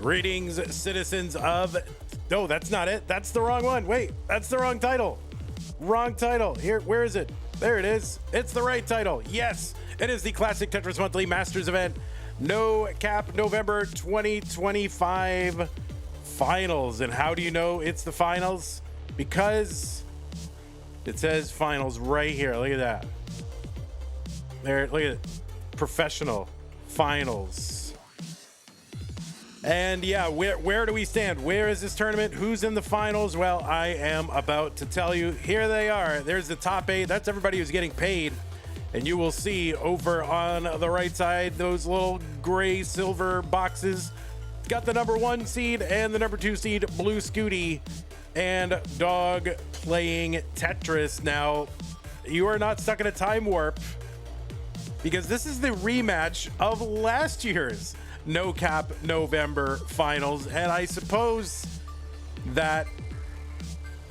Greetings, citizens of... No, that's not it. That's the wrong one. Wait, that's the wrong title. Wrong title. Here, where is it? There it is. It's the right title. Yes, it is the Classic Tetris Monthly Masters event. No Cap November 2025 finals. And how do you know it's the finals? Because it says finals right here. Look at that. There, look at it. Professional finals. And yeah, where do we stand? Where is this tournament? Who's in the finals? Well, I am about to tell you. Here they are. There's the top 8. That's everybody who's getting paid. And you will see over on the right side, those little gray silver boxes. Got the number 1 seed and the number 2 seed, Blue Scooty and Dog playing Tetris. Now, you are not stuck in a time warp because this is the rematch of last year's No Cap November finals. And I suppose that,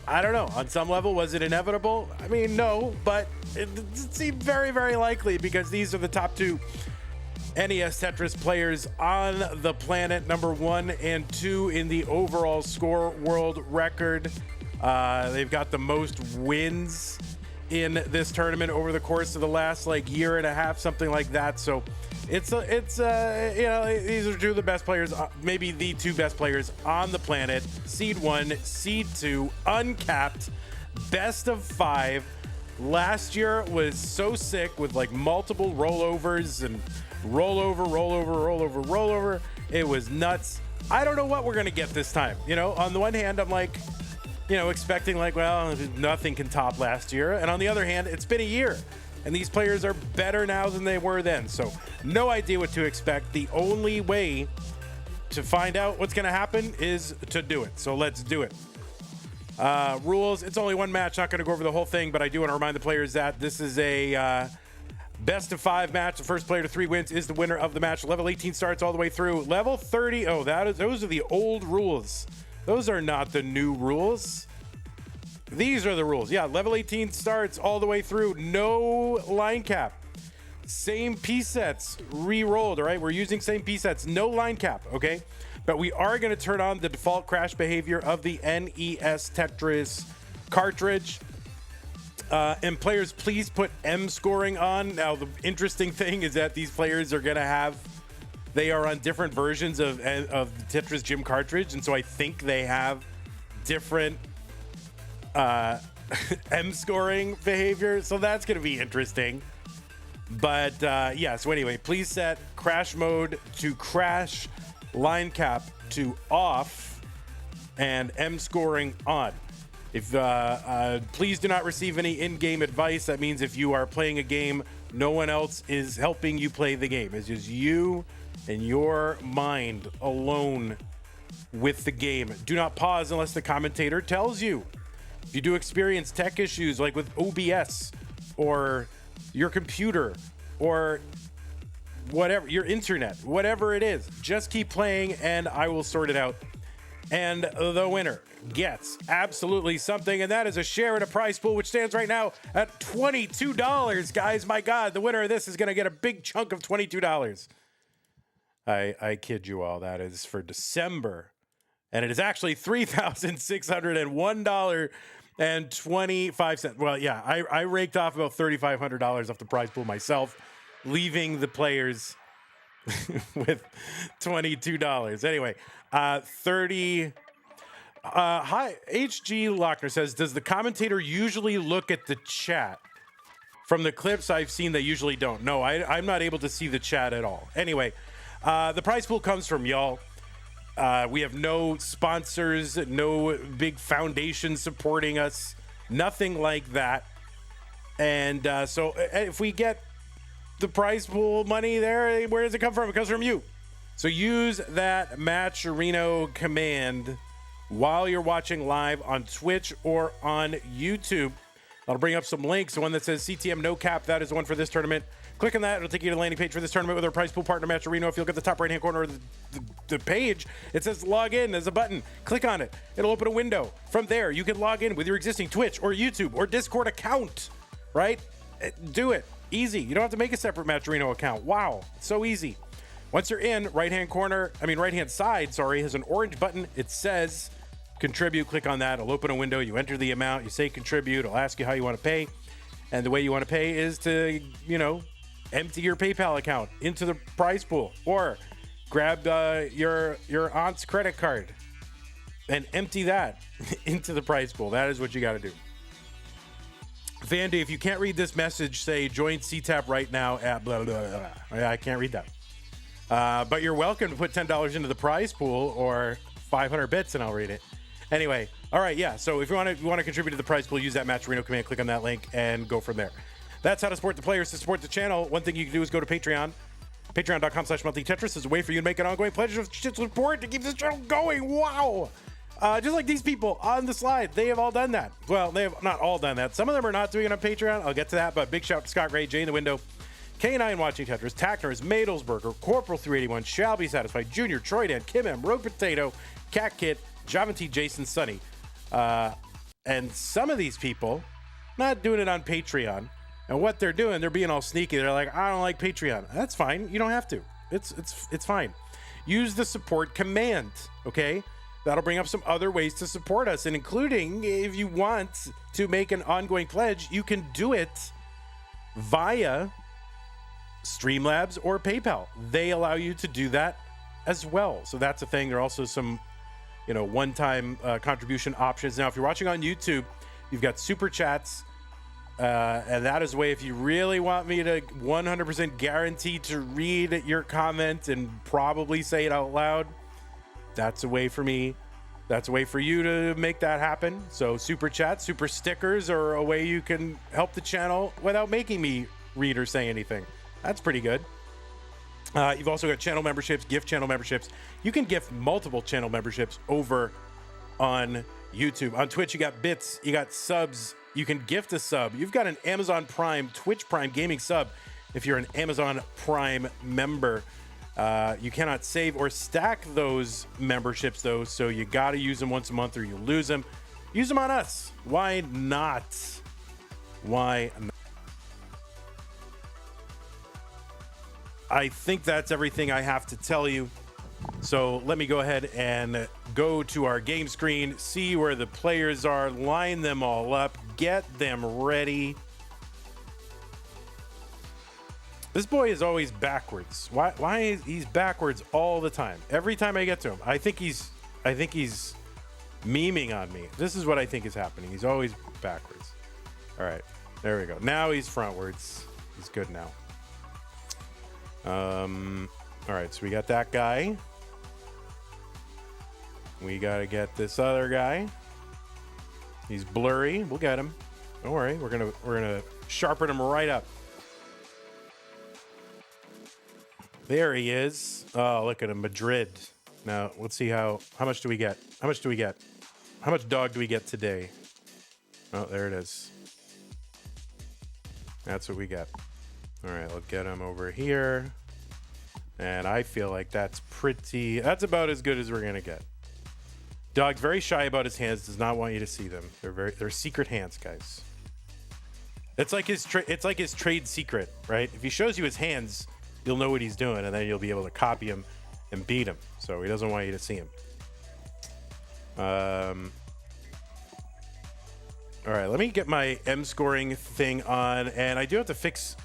I don't know, on some level, was it inevitable? I mean, no, but it seemed very, very likely because these are the top 2 NES Tetris players on the planet, number 1 and 2 in the overall score world record. They've got the most wins in this tournament over the course of the last year and a half, something like that. So it's you know, these are 2 of the best players, maybe the 2 best players on the planet. Seed 1, Seed 2, uncapped, best of 5. Last year was so sick with multiple rollovers and rollover. It was nuts. I don't know what we're gonna get this time. You know, on the one hand, I'm expecting well, nothing can top last year, and on the other hand, it's been a year. And these players are better now than they were then. So no idea what to expect. The only way to find out what's going to happen is to do it. So let's do it. Rules. It's only one match. Not going to go over the whole thing, but I do want to remind the players that this is a best of 5 match. The first player to 3 wins is the winner of the match. Level 18 starts all the way through. Level 30. Oh, those are the old rules. Those are not the new rules. These are the rules. Yeah, level 18 starts all the way through. No line cap. Same piece sets re-rolled, all right? We're using same piece sets. No line cap, okay? But we are going to turn on the default crash behavior of the NES Tetris cartridge. And players, please put M scoring on. Now, the interesting thing is that these players are going to they are on different versions of the Tetris Gym cartridge. And so I think they have different M scoring behavior, so that's going to be interesting. But yeah, so anyway, please set crash mode to crash, line cap to off, and M scoring on. If please do not receive any in-game advice. That means if you are playing a game, no one else is helping you play the game. It's just you and your mind alone with the game. Do not pause unless the commentator tells you. If you do experience tech issues like with OBS or your computer or whatever, your internet, whatever it is, just keep playing and I will sort it out. And the winner gets absolutely something, and that is a share in a prize pool, which stands right now at $22. Guys, my God, the winner of this is going to get a big chunk of $22. I kid you all. That is for December. And it is actually $3,601.25. Well, yeah, I raked off about $3,500 off the prize pool myself, leaving the players with $22. Anyway, hi, HG Lochner says, does the commentator usually look at the chat? From the clips I've seen, they usually don't. No, I'm not able to see the chat at all. Anyway, the prize pool comes from y'all. We have no sponsors, no big foundation supporting us, nothing like that. And so if we get the prize pool money there, where does it come from? It comes from you. So use that Matcherino command while you're watching live on Twitch or on YouTube. I'll bring up some links. The one that says CTM No Cap, that is the one for this tournament. Click on that. It'll take you to the landing page for this tournament with our prize pool partner, Matcherino. If you look at the top right-hand corner of the page, it says log in. There's a button. Click on it. It'll open a window. From there, you can log in with your existing Twitch or YouTube or Discord account, right? Do it. Easy. You don't have to make a separate Matcherino account. Wow. So easy. Once you're in, right-hand side, has an orange button. It says contribute. Click on that. It'll open a window. You enter the amount. You say contribute. It'll ask you how you want to pay. And the way you want to pay is to, empty your PayPal account into the prize pool, or grab your aunt's credit card and empty that into the prize pool. That is what you got to do. Vandy, if you can't read this message, say join CTAP right now at blah, blah, blah, blah. I can't read that. But you're welcome to put $10 into the prize pool or 500 bits and I'll read it. Anyway, all right, yeah. So if you want to contribute to the prize pool, use that Match Reno command, click on that link, and go from there. That's how to support the players. To support the channel, one thing you can do is go to Patreon. Patreon.com/monthlytetris is a way for you to make an ongoing pledge of support to keep this channel going. Wow. Just like these people on the slide, they have all done that. Well, they have not all done that. Some of them are not doing it on Patreon. I'll get to that, but big shout out to Scott Gray, Jay in the Window, K9 watching Tetris, Tackners, Madelsberger, Corporal 381, Shall Be Satisfied, Junior, Troy Dan, Kim M, Rogue Potato, Cat Kit, Javanti, Jason, Sunny. And some of these people not doing it on Patreon. And what they're doing, they're being all sneaky. They're like, I don't like Patreon. That's fine. You don't have to. It's fine. Use the support command, okay? That'll bring up some other ways to support us, and including if you want to make an ongoing pledge, you can do it via Streamlabs or PayPal. They allow you to do that as well. So that's a thing. There are also some, one-time contribution options. Now, if you're watching on YouTube, you've got super chats, and that is a way if you really want me to 100% guarantee to read your comment and probably say it out loud. That's a way for me. That's a way for you to make that happen. So super chats, super stickers are a way you can help the channel without making me read or say anything. That's pretty good. You've also got channel memberships, gift channel memberships. You can gift multiple channel memberships over on YouTube. On Twitch, you got bits, you got subs. You can gift a sub. You've got an Amazon Prime, Twitch Prime gaming sub if you're an Amazon Prime member. You cannot save or stack those memberships, though, so you got to use them once a month or you lose them. Use them on us. Why not? Why not? I think that's everything I have to tell you. So let me go ahead and go to our game screen, see where the players are, line them all up, get them ready. This boy is always backwards. Why is he's backwards all the time? Every time I get to him, I think he's memeing on me. This is what I think is happening. He's always backwards. All right, there we go. Now he's frontwards. He's good now. All right, so we got that guy. We gotta get this other guy. He's blurry. We'll get him. Don't worry. We're gonna sharpen him right up. There he is. Oh, look at him, Madrid. Now let's see how much do we get? How much do we get? How much dog do we get today? Oh, there it is. That's what we get. All right, let's get him over here. And I feel like that's about as good as we're gonna get. Dog's very shy about his hands. Does not want you to see them. They're secret hands, guys. It's like his trade secret, right? If he shows you his hands, you'll know what he's doing, and then you'll be able to copy him and beat him. So he doesn't want you to see him. All right, let me get my M scoring thing on, and I do have to fix.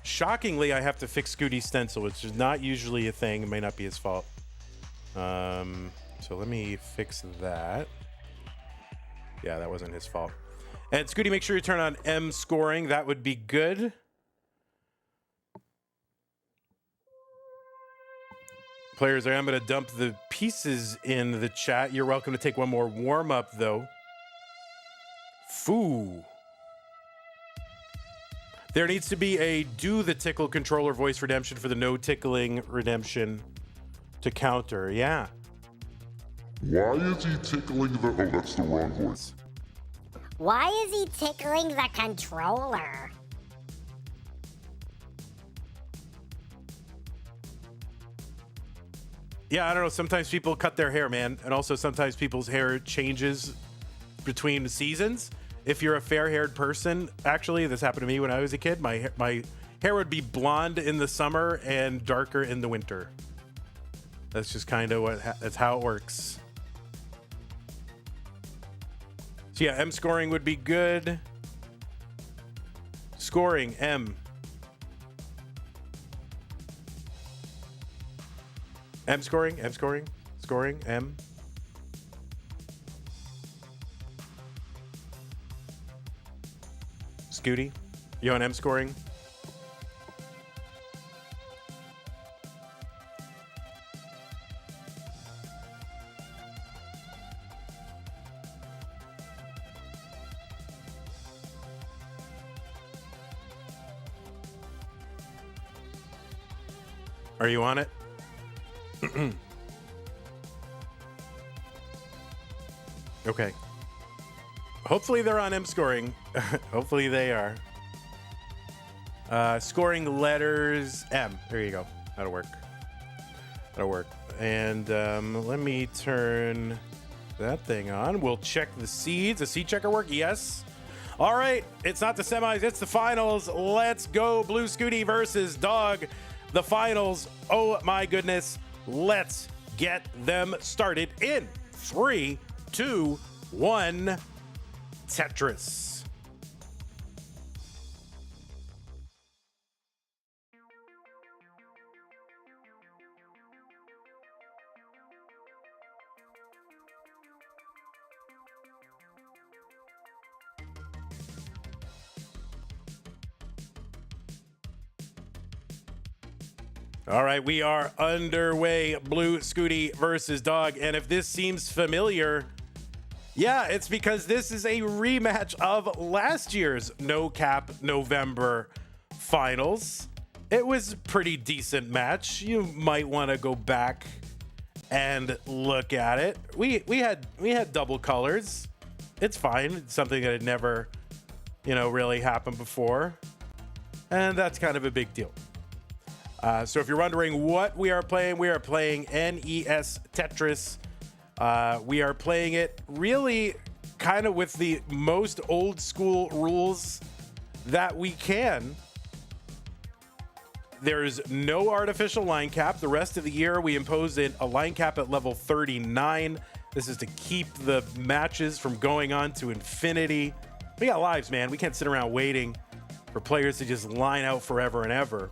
Shockingly, I have to fix Scooty's stencil, which is not usually a thing. It may not be his fault. So let me fix that. Yeah, that wasn't his fault. And Scooty, make sure you turn on M scoring. That would be good. Players, I'm going to dump the pieces in the chat. You're welcome to take one more warm-up, though. Foo. There needs to be a do the tickle controller voice redemption for the no tickling redemption to counter. Yeah. Why is he tickling the... Oh, that's the wrong voice. Why is he tickling the controller? Yeah, I don't know. Sometimes people cut their hair, man. And also sometimes people's hair changes between seasons. If you're a fair-haired person, actually, this happened to me when I was a kid. My hair would be blonde in the summer and darker in the winter. That's just kind of that's how it works. So yeah, M scoring would be good. Scoring, M. M scoring, M scoring, scoring, M. Scooty, you on M scoring? Are you on it? Okay. Hopefully they're on M scoring. Hopefully they are. Scoring letters M. There you go. That'll work. That'll work. And let me turn that thing on. We'll check the seeds. The seed checker work? Yes. All right. It's not the semis. It's the finals. Let's go. Blue Scooty versus Dog. The finals. Oh my goodness. Let's get them started in 3, 2, 1. Tetris. All right, we are underway. Blue Scooty versus Dog. And if this seems familiar, yeah, it's because this is a rematch of last year's No Cap November finals. It was a pretty decent match. You might want to go back and look at it. We had double colors. It's fine. It's something that had never, really happened before. And that's kind of a big deal. So if you're wondering what we are playing NES Tetris. We are playing it really kind of with the most old school rules that we can. There's no artificial line cap. The rest of the year, we imposed a line cap at level 39. This is to keep the matches from going on to infinity. We got lives, man. We can't sit around waiting for players to just line out forever and ever.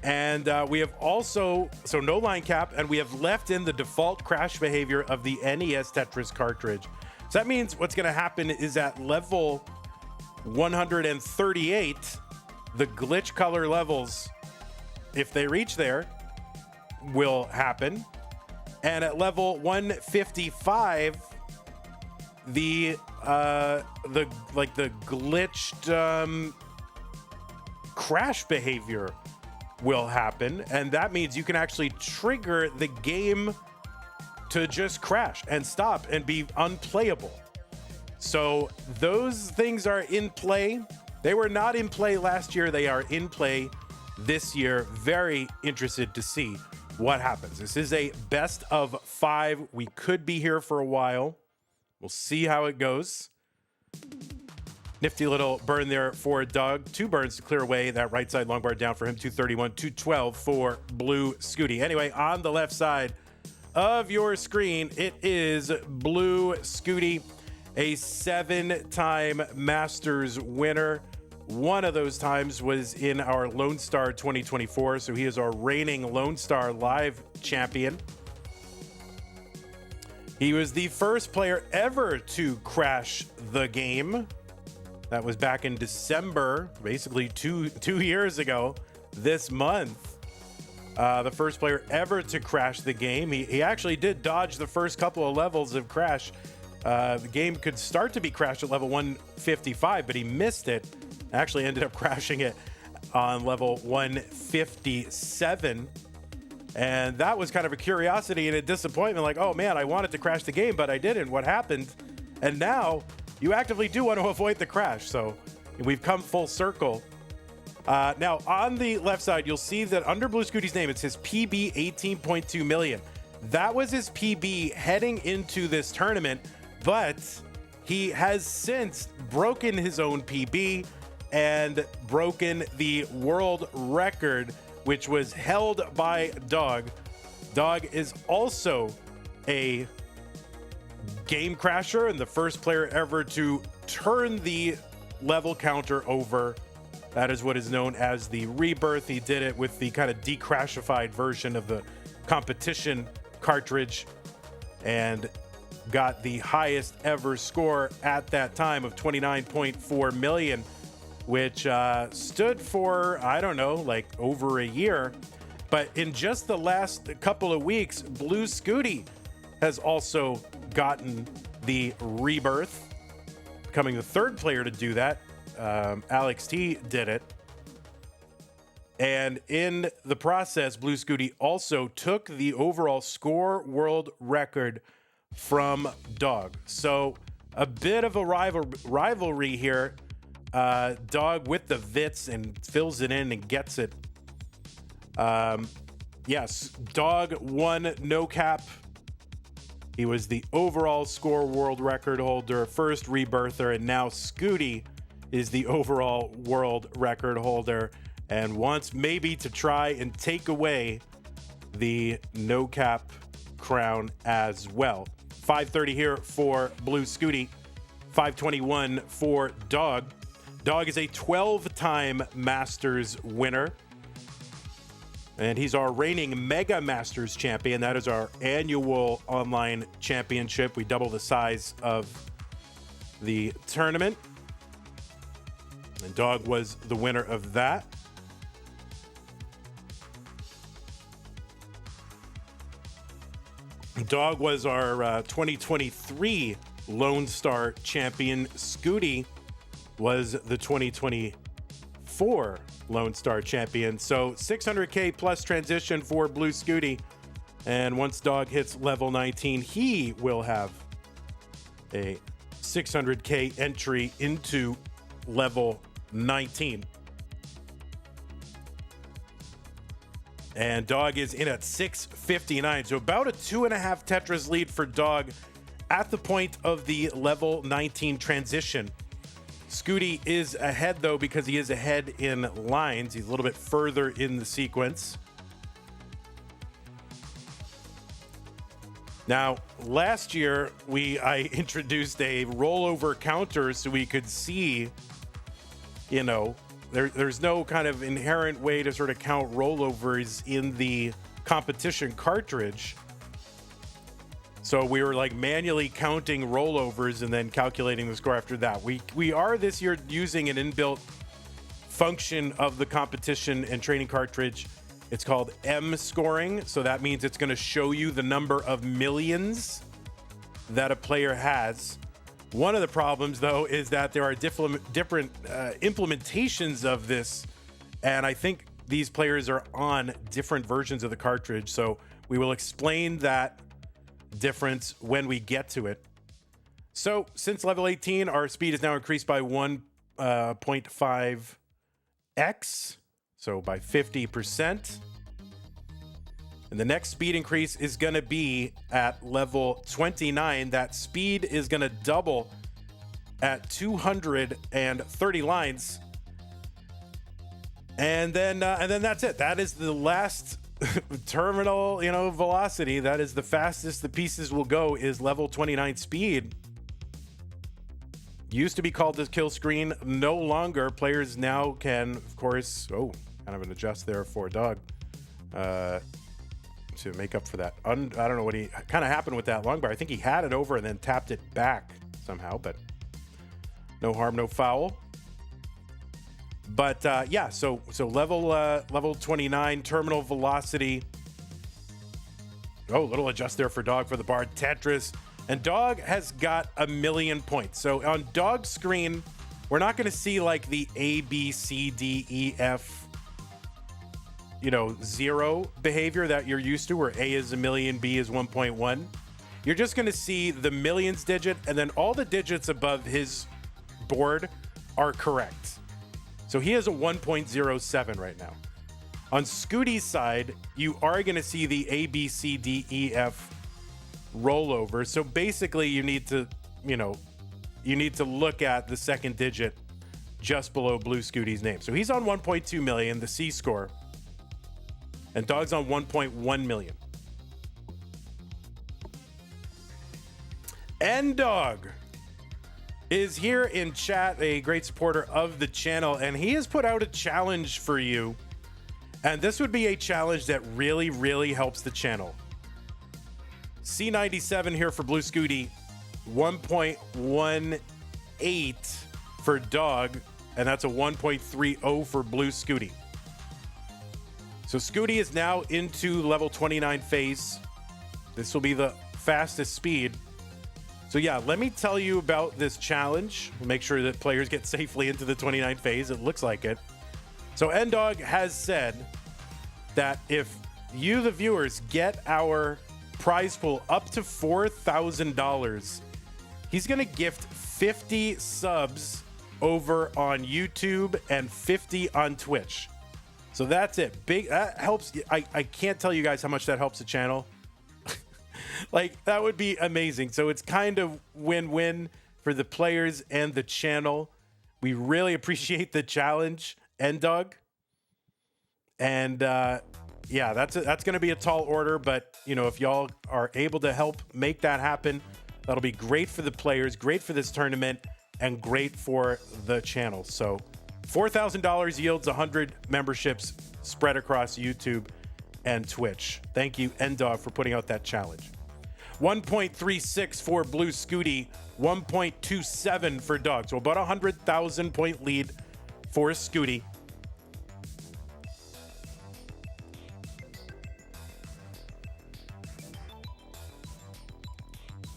And we have also, so no line cap, and we have left in the default crash behavior of the NES Tetris cartridge. So that means what's going to happen is at level 138, the glitch color levels, if they reach there, will happen. And at level 155, the glitched crash behavior will happen, and that means you can actually trigger the game to just crash and stop and be unplayable. So those things are in play. They were not in play last year. They are in play this year. Very interested to see what happens. This is a best of 5. We could be here for a while. We'll see how it goes. Nifty little burn there for Doug. 2 burns to clear away that right side long bar down for him. 231, 212 for Blue Scooty. Anyway, on the left side of your screen, it is Blue Scooty, a 7-time Masters winner. One of those times was in our Lone Star 2024, so he is our reigning Lone Star Live champion. He was the first player ever to crash the game. That was back in December, basically two years ago this month. The first player ever to crash the game. He actually did dodge the first couple of levels of crash. The game could start to be crashed at level 155, but he missed it. Actually ended up crashing it on level 157. And that was kind of a curiosity and a disappointment. Like, oh man, I wanted to crash the game, but I didn't. What happened? And now you actively do want to avoid the crash. So we've come full circle. Now, on the left side, you'll see that under Blue Scooty's name, it says PB 18.2 million. That was his PB heading into this tournament, but he has since broken his own PB. and broken the world record, which was held by Dog. Dog is also a game crasher and the first player ever to turn the level counter over. That is what is known as the rebirth. He did it with the kind of decrashified version of the competition cartridge and got the highest ever score at that time of 29.4 million, which stood for, I don't know, like over a year. But in just the last couple of weeks, Blue Scooty has also gotten the rebirth, becoming the third player to do that. Alex T did it. And in the process, Blue Scooty also took the overall score world record from Dog. So a bit of a rivalry here. Dog with the Vits and fills it in and gets it. Yes, Dog won no cap. He was the overall score world record holder, first rebirther, and now Scooty is the overall world record holder and wants maybe to try and take away the no cap crown as well. 530 here for Blue Scooty, 521 for Dog. Dog is a 12-time Masters winner, and he's our reigning Mega Masters champion. That is our annual online championship. We double the size of the tournament, and Dog was the winner of that. Dog was our 2023 Lone Star champion. Scooty was the 2024 Lone Star champion. So 600K plus transition for Blue Scooty. And once Dog hits level 19, he will have a 600K entry into level 19. And Dog is in at 659. So about a 2.5 Tetris lead for Dog at the point of the level 19 transition. Scooty is ahead, though, because he is ahead in lines. He's a little bit further in the sequence. Now, last year, I introduced a rollover counter so we could see, you know, there's no kind of inherent way to sort of count rollovers in the competition cartridge. So we were like manually counting rollovers and then calculating the score after that. We are this year using an inbuilt function of the competition and training cartridge. It's called M scoring. So that means it's going to show you the number of millions that a player has. One of the problems, though, is that there are different implementations of this, and I think these players are on different versions of the cartridge. So we will explain that difference when we get to it. So since level 18, our speed is now increased by 1.5x, so by 50%. And the next speed increase is going to be at level 29. That speed is going to double at 230 lines. And then that's it. That is the last terminal, velocity. That is the fastest the pieces will go, is level 29 speed. Used to be called the kill screen. No longer. Players now can, of course, kind of an adjust there for Dog. To make up for that. I don't know what kind of happened with that long bar. I think he had it over and then tapped it back somehow, but no harm, no foul. But so level 29 terminal velocity. Little adjust there for Dog for the bar. Tetris. And Dog has got 1 million points. So on Dog's screen, we're not going to see like the A, B, C, D, E, F, 0 behavior that you're used to, where A is 1 million, B is 1.1. You're just going to see the millions digit, and then all the digits above his board are correct. So he has a 1.07 right now. On Scooty's side, you are going to see the A, B, C, D, E, F rollover. So basically, you need to look at the second digit just below Blue Scooty's name. So he's on 1.2 million, the C score, and Dog's on 1.1 million. And Dog is here in chat, a great supporter of the channel, and he has put out a challenge for you. And this would be a challenge that really, really helps the channel. C97 here for Blue Scooty, 1.18 for Dog, and that's a 1.30 for Blue Scooty. So Scooty is now into level 29 phase. This will be the fastest speed. So yeah, let me tell you about this challenge. We'll make sure that players get safely into the 29 phase. It looks like it. So N-Dog has said that if you, the viewers, get our prize pool up to $4,000, he's going to gift 50 subs over on YouTube and 50 on Twitch. So that's it. Big, that helps. I can't tell you guys how much that helps the channel. Like, that would be amazing. So it's kind of win-win for the players and the channel. We really appreciate the challenge, N-Dog. And yeah, that's going to be a tall order, but you know, if y'all are able to help make that happen, that'll be great for the players, great for this tournament, and great for the channel. So $4,000 yields 100 memberships spread across YouTube and Twitch. Thank you, N-Dog, for putting out that challenge. 1.36 for Blue Scooty, 1.27 for Dog. So about 100,000 point lead for Scooty.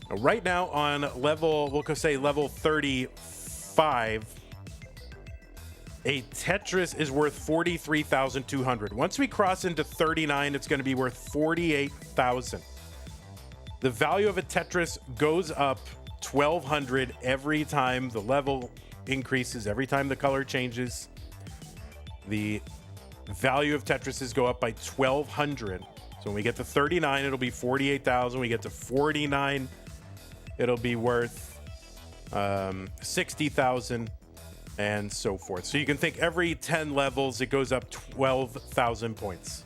Right now on level, we'll say level 35, a Tetris is worth 43,200. Once we cross into 39, it's going to be worth 48,000. The value of a Tetris goes up 1,200 every time the level increases, every time the color changes. The value of Tetrises go up by 1,200. So when we get to 39, it'll be 48,000. We get to 49, it'll be worth 60,000, and so forth. So you can think every 10 levels, it goes up 12,000 points.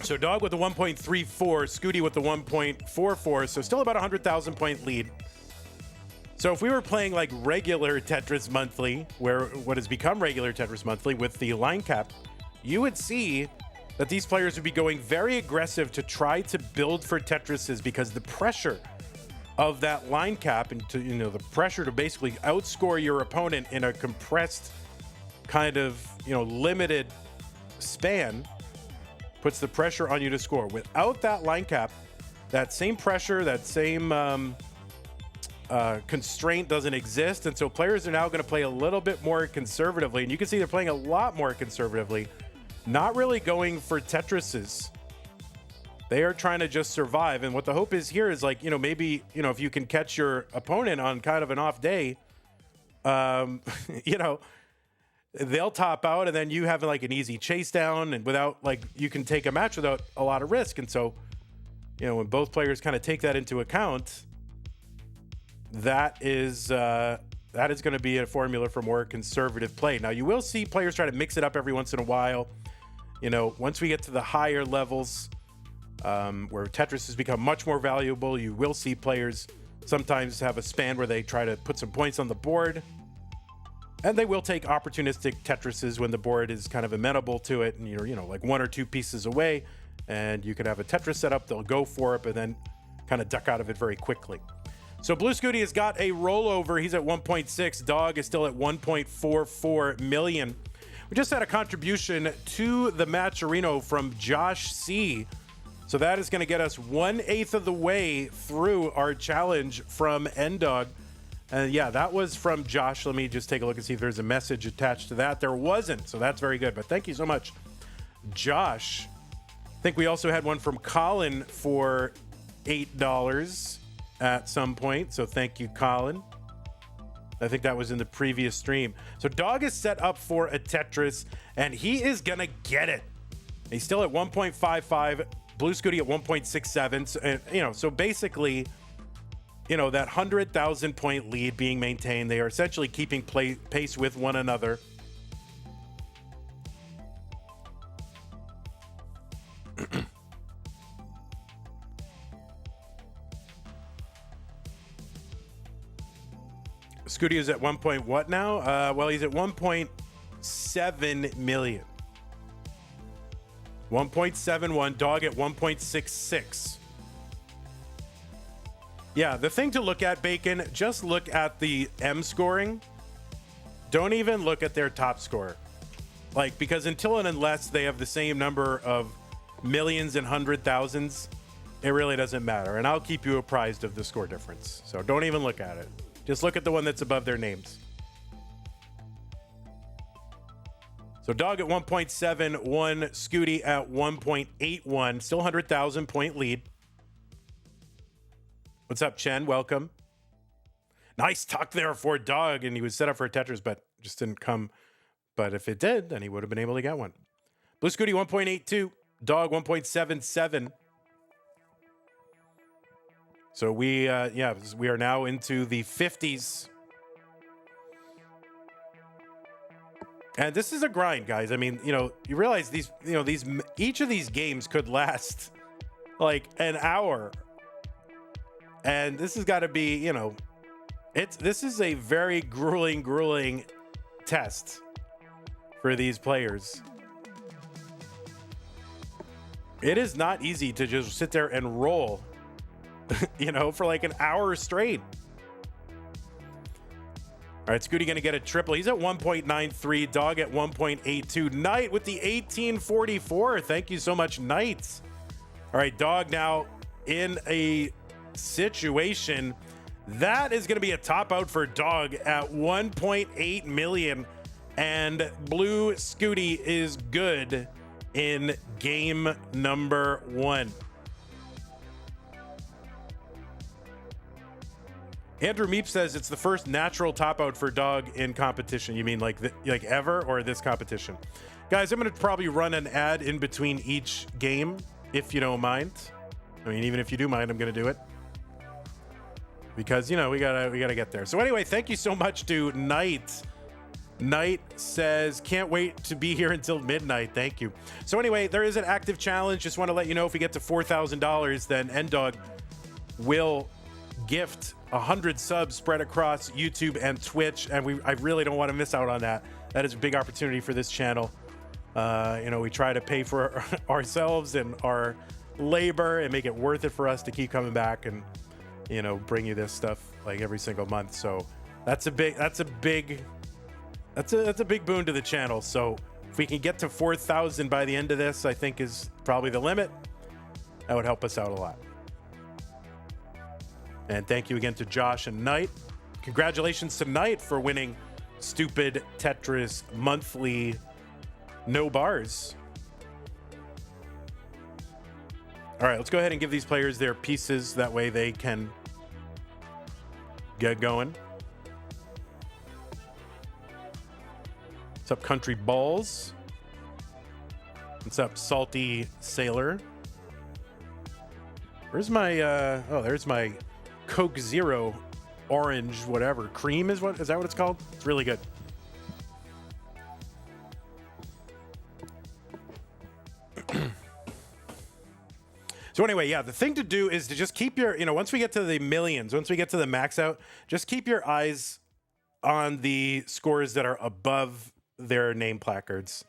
So Dog with the 1.34, Scooty with the 1.44, so still about 100,000 point lead. So if we were playing like regular Tetris Monthly, where what has become regular Tetris Monthly with the line cap, you would see that these players would be going very aggressive to try to build for Tetrises, because the pressure of that line cap and to, you know, the pressure to basically outscore your opponent in a compressed kind of, you know, limited span puts the pressure on you to score. Without that line cap, that same pressure, that same constraint doesn't exist. And so players are now going to play a little bit more conservatively. And you can see they're playing a lot more conservatively, not really going for Tetrises. They are trying to just survive. And what the hope is here is, like, you know, maybe, you know, if you can catch your opponent on kind of an off day, you know, they'll top out, and then you have like an easy chase down, and without, like, you can take a match without a lot of risk. And so, you know, when both players kind of take that into account, that is going to be a formula for more conservative play. Now, you will see players try to mix it up every once in a while. You know, once we get to the higher levels, where Tetris has become much more valuable, you will see players sometimes have a span where they try to put some points on the board. And they will take opportunistic Tetrises when the board is kind of amenable to it, and you're, you know, like one or two pieces away, and you could have a Tetris set up. They'll go for it, but then kind of duck out of it very quickly. So Blue Scooty has got a rollover. He's at 1.6. Dog is still at 1.44 million. We just had a contribution to the Matcherino from Josh C. So that is going to get us 1/8 of the way through our challenge from N-Dog. And yeah, that was from Josh. Let me just take a look and see if there's a message attached to that. There wasn't, so that's very good. But thank you so much, Josh. I think we also had one from Colin for $8 at some point. So thank you, Colin. I think that was in the previous stream. So Dog is set up for a Tetris, and he is going to get it. He's still at 1.55. Blue Scooty at 1.67. So, and, you know, so basically, you know, that 100,000 point lead being maintained. They are essentially keeping pace with one another. Scooty is at 1 point what now? Well, he's at 1.7 million. 1.71, Dog at 1.66. Yeah, the thing to look at, Bacon, just look at the M scoring. Don't even look at their top score. Like, because until and unless they have the same number of millions and 100,000s, it really doesn't matter. And I'll keep you apprised of the score difference. So don't even look at it. Just look at the one that's above their names. So Dog at 1.71, Scooty at 1.81, still 100,000 point lead. What's up, Chen? Welcome. Nice tuck there for Dog, and he was set up for a Tetris, but just didn't come. But if it did, then he would have been able to get one. Blue Scooty 1.82, Dog 1.77. So we are now into the 50s. And this is a grind, guys. I mean, you know, you realize each of these games could last like an hour. And this has got to be, you know, this is a very grueling test for these players. It is not easy to just sit there and roll, you know, for like an hour straight. All right, Scooty gonna get a triple. He's at 1.93, Dog at 1.82. Knight with the 1844. Thank you so much, Knight. All right, Dog now in a situation that is gonna be a top out for Dog at 1.8 million. And Blue Scooty is good in game number 1. Andrew Meep says it's the first natural top out for Dog in competition. You mean like ever, or this competition? Guys, I'm going to probably run an ad in between each game, if you don't mind. I mean, even if you do mind, I'm going to do it. Because, you know, we gotta get there. So anyway, thank you so much to Knight. Knight says, can't wait to be here until midnight. Thank you. So anyway, there is an active challenge. Just want to let you know, if we get to $4,000, then N-Dog will gift 100 subs spread across YouTube and Twitch, and I really don't want to miss out on that. That is a big opportunity for this channel. You know, we try to pay for ourselves and our labor and make it worth it for us to keep coming back and, you know, bring you this stuff like every single month. So that's a big boon to the channel. So if we can get to 4,000 by the end of this, I think is probably the limit. That would help us out a lot. And thank you again to Josh and Knight. Congratulations to Knight for winning Stupid Tetris monthly no bars. All right, let's go ahead and give these players their pieces. That way they can get going. What's up, Country Balls? What's up, Salty Sailor? Where's my, there's my Coke Zero orange whatever cream is that what it's called? It's really good. So anyway, yeah, the thing to do is to just keep your, once we get to the millions, once we get to the max out, just keep your eyes on the scores that are above their name placards.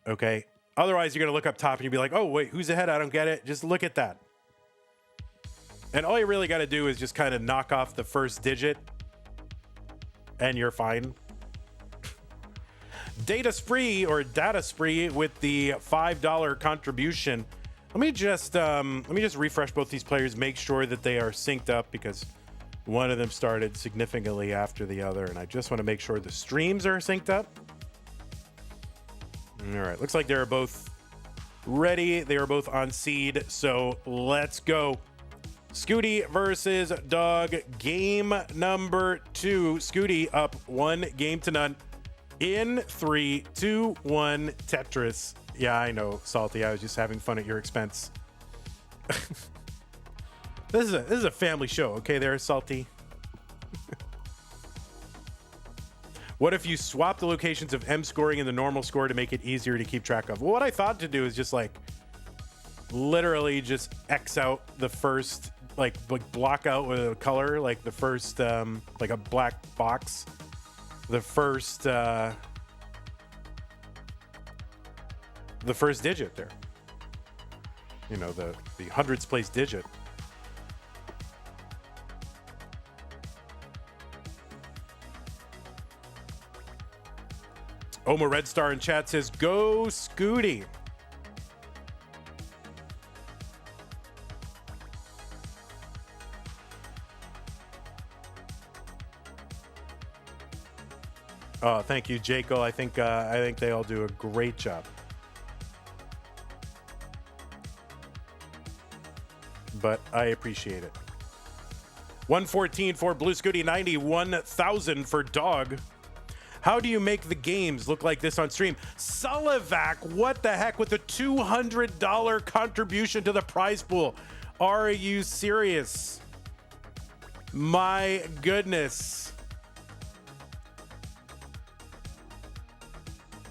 Okay. Otherwise, you're going to look up top and you'll be like, oh, wait, who's ahead? I don't get it. Just look at that. And all you really got to do is just kind of knock off the first digit and you're fine. Data Spree with the $5 contribution. Let me just refresh both these players, make sure that they are synced up, because one of them started significantly after the other, and I just want to make sure the streams are synced up. All right, looks like they're both ready. They are both on seed, so let's go. Scooty versus Dog, game number 2. Scooty up 1-0 in 3, 2, 1, Tetris. Yeah, I know, Salty. I was just having fun at your expense. This is a family show, okay there, Salty? What if you swap the locations of M scoring and the normal score to make it easier to keep track of? Well, what I thought to do is just like literally just X out the first, like block out with a color, like the first, like a black box, the first digit there. You know, the hundredths place digit. Oma Red Star in chat says, "Go Scooty." Oh, thank you, Jaco. I think they all do a great job. But I appreciate it. 114 for Blue Scooty, 91,000 for Dog. How do you make the games look like this on stream? Sullivac, what the heck, with a $200 contribution to the prize pool. Are you serious? My goodness.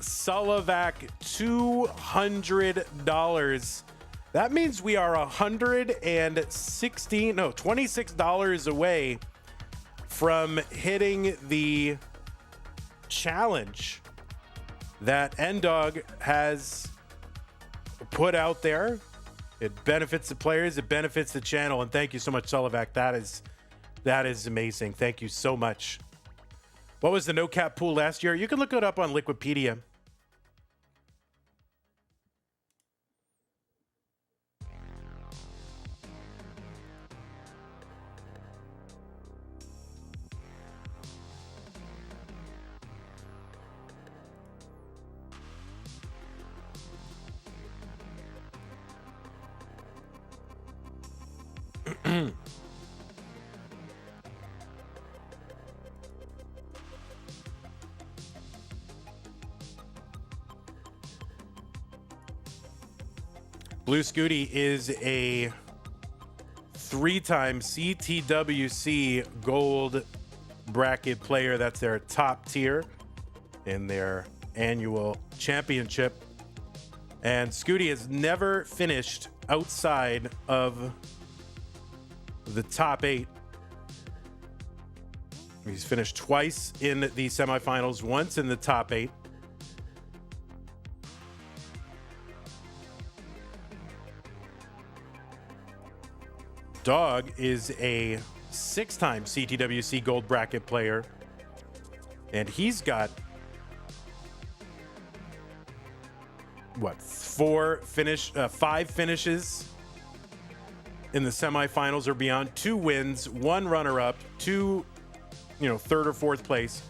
Sullivac, $200. That means we are $26 away from hitting the challenge that N-Dog has put out there. It benefits the players, it benefits the channel, and thank you so much, Sullivac. That is amazing. Thank you so much. What was the no cap pool last year? You can look it up on Liquipedia. Blue Scooty is a 3-time CTWC gold bracket player. That's their top tier in their annual championship. And Scooty has never finished outside of the top 8. He's finished twice in the semifinals, once in the top 8. Dog is a 6-time CTWC gold bracket player, and he's got what, 5 finishes in the semifinals or beyond, 2 wins, 1 runner-up, 2, third or fourth place.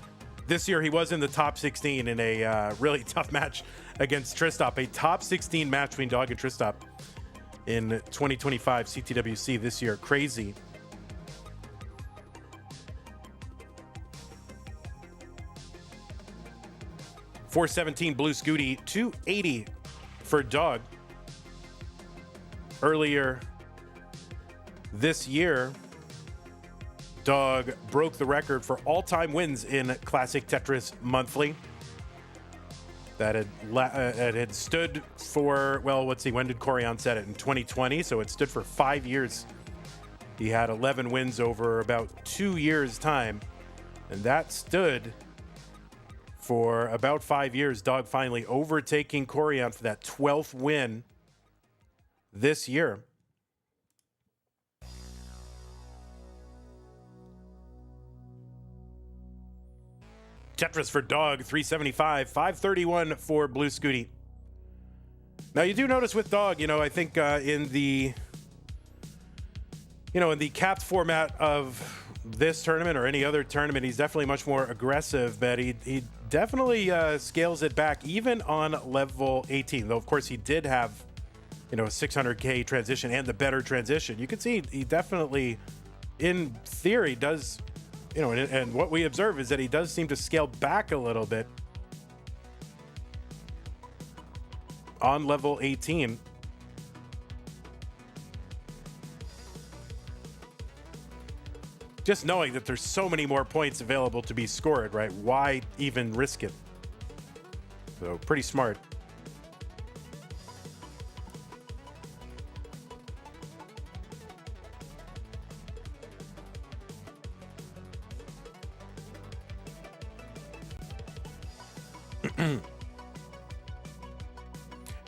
This year he was in the top 16 in a really tough match against Tristop, a top 16 match between Dog and Tristop in 2025 CTWC this year. Crazy. $417 Blue Scooty, $280 for Dog. Earlier this year, Dog broke the record for all-time wins in Classic Tetris Monthly. That had stood for, well, let's see, when did Corian set it? In 2020, so it stood for 5 years. He had 11 wins over about 2 years' time, and that stood for about 5 years. Dog finally overtaking Corian for that 12th win this year. Tetris for Dog, 375, 531 for Blue Scooty. Now you do notice with Dog, I think in the capped format of this tournament or any other tournament, he's definitely much more aggressive, but he definitely scales it back even on level 18. Though of course he did have, a 600K transition and the better transition. You can see he definitely, in theory, does. And what we observe is that he does seem to scale back a little bit on level 18. just knowing that there's so many more points available to be scored, right? Why even risk it? So pretty smart.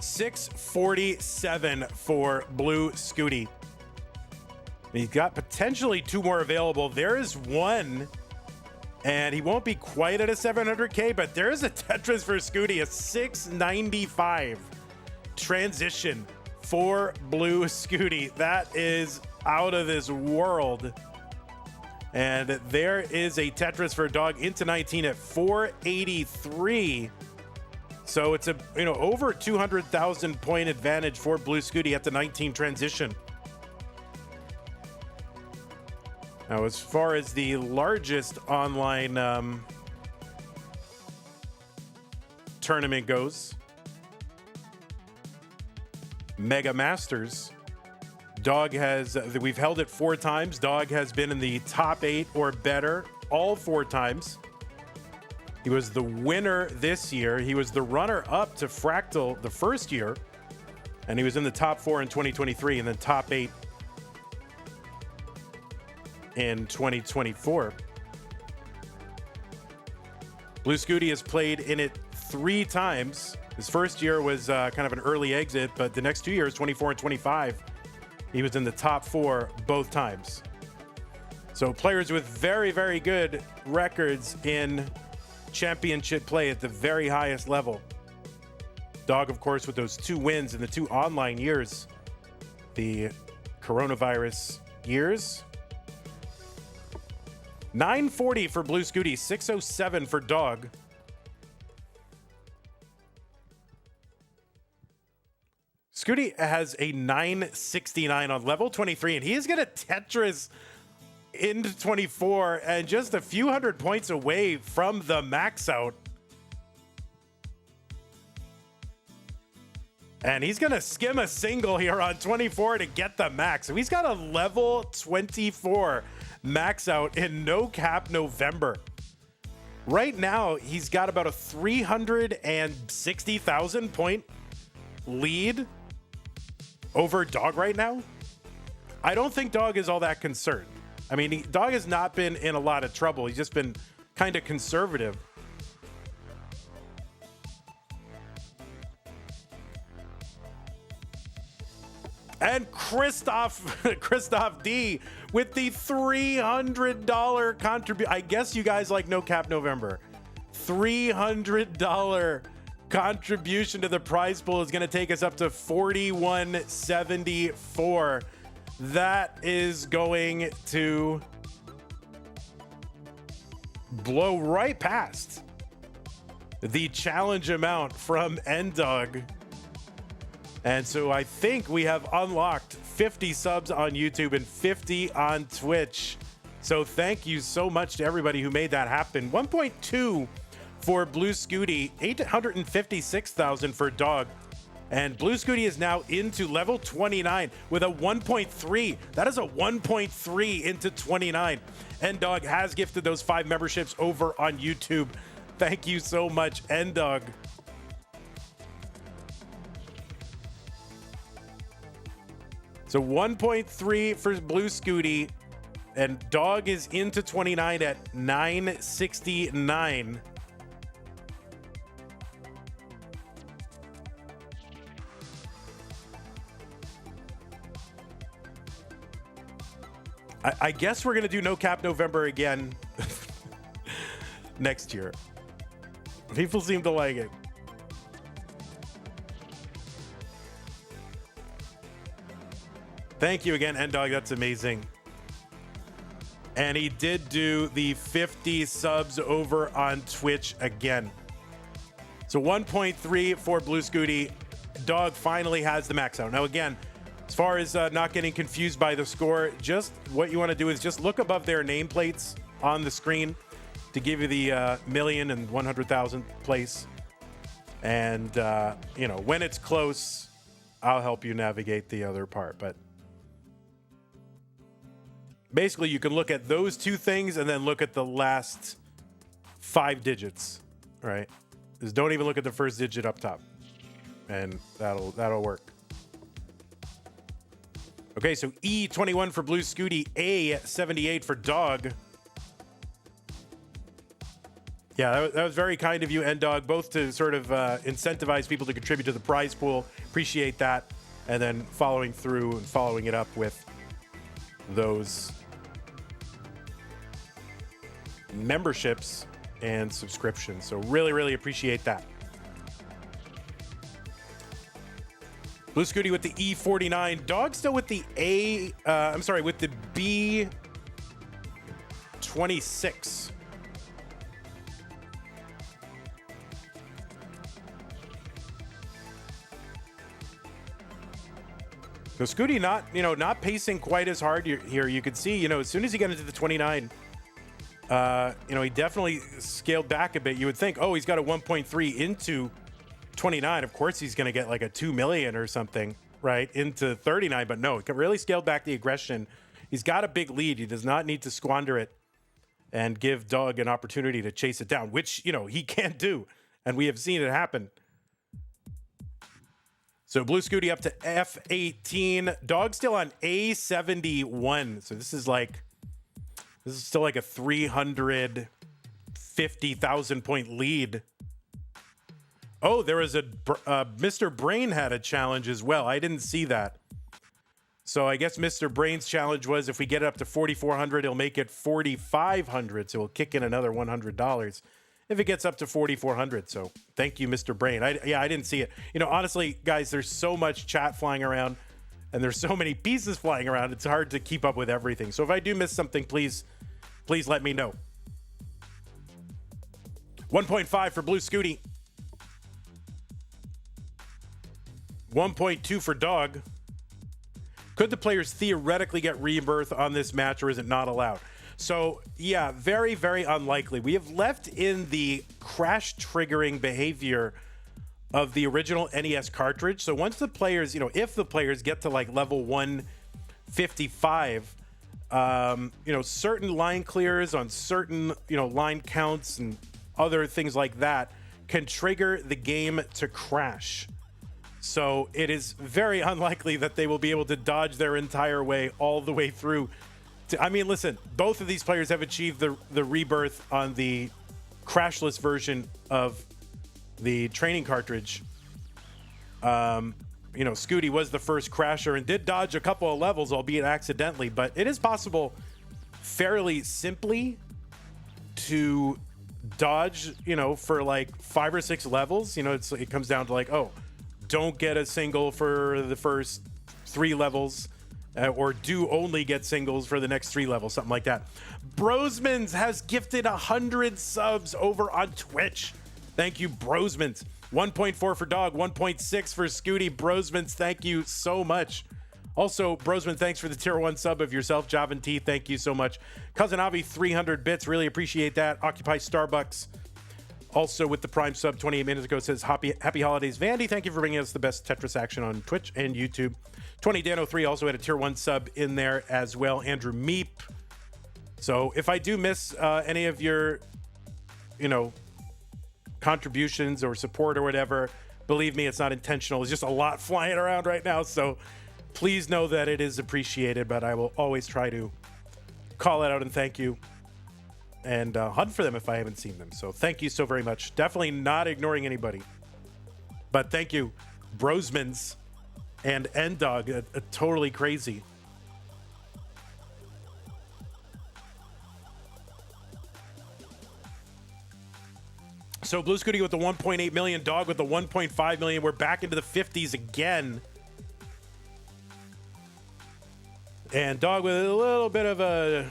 $647 for Blue Scooty. He's got potentially two more available. There is one, and he won't be quite at a 700K, but there is a Tetris for Scooty, a 695 transition for Blue Scooty. That is out of this world. And there is a Tetris for Dog into 19 at 483. So it's a over 200,000 point advantage for Blue Scooty at the 19 transition. Now, as far as the largest online tournament goes, Mega Masters, Dog has, we've held it 4 times. Dog has been in the top 8 or better all 4 times. He was the winner this year. He was the runner-up to Fractal the first year, and he was in the top 4 in 2023 and then top 8 in 2024. Blue Scooty has played in it 3 times. His first year was kind of an early exit, but the next 2 years, 24 and 25, he was in the top 4 both times. So players with very, very good records in championship play at the very highest level. Dog, of course, with those 2 wins in the 2 online years, the coronavirus years. 940 for Blue Scooty, 607 for Dog. Scooty has a 969 on level 23, and he is going to Tetris into 24 and just a few hundred points away from the max out. And he's going to skim a single here on 24 to get the max. So he's got a level 24 max out in No Cap November. Right now, he's got about a 360,000 point lead over Dog right now. I don't think Dog is all that concerned. I mean, Dog has not been in a lot of trouble. He's just been kind of conservative. And Christoph D with the $300 contribution. I guess you guys like No Cap November. $300 contribution to the prize pool is going to take us up to $41.74. That is going to blow right past the challenge amount from N-Dog. And so I think we have unlocked 50 subs on YouTube and 50 on Twitch. So thank you so much to everybody who made that happen. 1.2 for Blue Scooty, 856,000 for Dog. And Blue Scooty is now into level 29 with a 1.3. That is a 1.3 into 29. N-Dog has gifted those 5 memberships over on YouTube. Thank you so much, N-Dog. So 1.3 for Blue Scooty, and Dog is into 29 at 969. I guess we're going to do No Cap November again next year. People seem to like it. Thank you again, N-Dog. That's amazing. And he did do the 50 subs over on Twitch again. So 1.3 for Blue Scooty. Dog finally has the max out. Now, again, as far as not getting confused by the score, just what you want to do is just look above their nameplates on the screen to give you the million and 100,000 place. And, you know, when it's close, I'll help you navigate the other part. But Basically, you can look at those two things and then look at the last 5 digits, right? Just don't even look at the first digit up top, and that'll work. Okay, so E21 for Blue Scooty, A78 for Dog. Yeah, that was very kind of you and Dog, both to sort of incentivize people to contribute to the prize pool. Appreciate that. And then following through and following it up with those memberships and subscriptions. So really, really appreciate that. Blue Scooty with the E49. Dog still with the with the B26. So Scooty not pacing quite as hard here. You could see, as soon as he got into the 29, he definitely scaled back a bit. You would think, oh, he's got a 1.3 into 29. Of course, he's going to get like a 2 million or something, right, into 39. But no, he really scaled back the aggression. He's got a big lead. He does not need to squander it and give Doug an opportunity to chase it down, which, he can't do. And we have seen it happen. So Blue Scooty up to F18. Dog still on A71. So this is still like a 350,000 point lead. Oh, there was Mr. Brain had a challenge as well. I didn't see that. So I guess Mr. Brain's challenge was if we get it up to 4,400, he'll make it 4,500. So we'll kick in another $100 if it gets up to 4,400. So thank you, Mr. Brain. I didn't see it. Honestly, guys, there's so much chat flying around and there's so many pieces flying around. It's hard to keep up with everything. So if I do miss something, please let me know. 1.5 for Blue Scooty. 1.2 for Dog. Could the players theoretically get rebirth on this match, or is it not allowed? So, yeah, very, very unlikely. We have left in the crash triggering behavior of the original NES cartridge. So once the players, if the players get to like level 155, certain line clears on certain, line counts and other things like that can trigger the game to crash. So it is very unlikely that they will be able to dodge their entire way all the way through. Listen, both of these players have achieved the rebirth on the crashless version of the training cartridge. Scooty was the first crasher and did dodge a couple of levels, albeit accidentally, but it is possible fairly simply to dodge, for like 5 or 6 levels. It comes down to like, oh, don't get a single for the first 3 levels, or do only get singles for the next 3 levels, something like that. Brosmans has gifted 100 subs over on Twitch. Thank you, Brosmans. 1.4 for Dog, 1.6 for Scooty. Brosmans, thank you so much. Also, Brosman, thanks for the tier 1 sub of yourself. Javan T, thank you so much. Cousin Avi, 300 bits, really appreciate that. Occupy Starbucks, also with the Prime sub 28 minutes ago, says happy holidays. Vandy, thank you for bringing us the best Tetris action on Twitch and YouTube. 20Dan03 also had a tier 1 sub in there as well. Andrew Meep. So if I do miss any of your, contributions or support or whatever, believe me, it's not intentional. It's just a lot flying around right now. So please know that it is appreciated, but I will always try to call it out and thank you and hunt for them if I haven't seen them. So thank you so very much. Definitely not ignoring anybody, but thank you, Brosmans and N-Dog, totally crazy. So Blue Scooty with the 1.8 million, Dog with the 1.5 million. We're back into the 50s again. And Dog with a little bit of a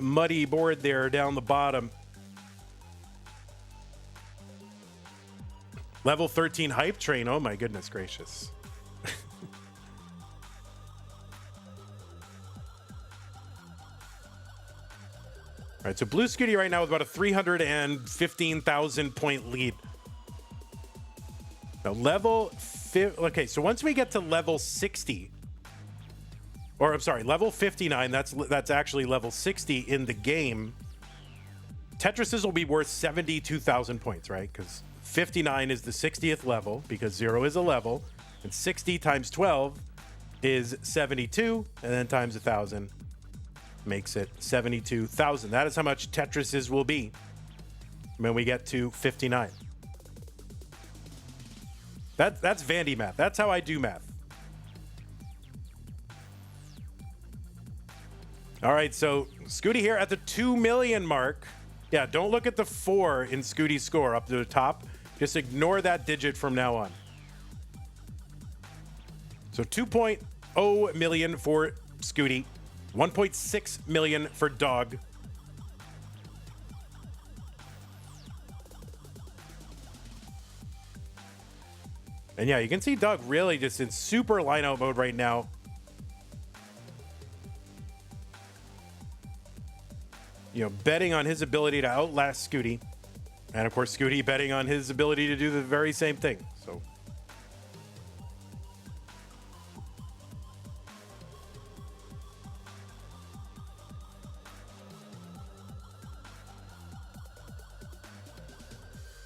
muddy board there down the bottom. Level 13 hype train. Oh my goodness gracious. All right, so Blue Scooty right now with about a 315,000 point lead. Now okay, so once we get to level 60, or I'm sorry, level 59. That's actually level 60 in the game. Tetrises will be worth 72,000 points, right? Because 59 is the 60th level, because 0 is a level, and 60 times 12 is 72, and then times 1,000 makes it 72,000. That is how much Tetrises will be when we get to 59. That's Vandy math. That's how I do math. All right, so Scooty here at the 2 million mark. Yeah, don't look at the 4 in Scooty's score up to the top. Just ignore that digit from now on. So 2.0 million for Scooty, 1.6 million for Dog. And yeah, you can see Doug really just in super lineout mode right now. You know, betting on his ability to outlast Scooty. And of course, Scooty betting on his ability to do the very same thing. So. All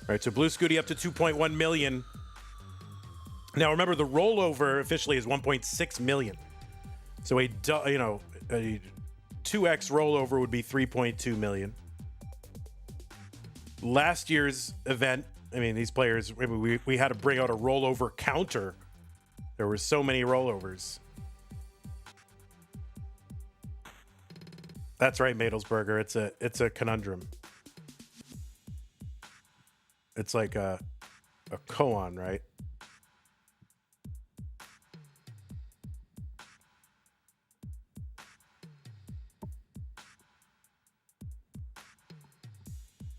right, so Blue Scooty up to 2.1 million. Now remember, the rollover officially is 1.6 million. So a 2x rollover would be 3.2 million. Last year's event, I mean, these players, we had to bring out a rollover counter. There were so many rollovers. That's right, Madelsberger. It's a conundrum. It's like a koan, right?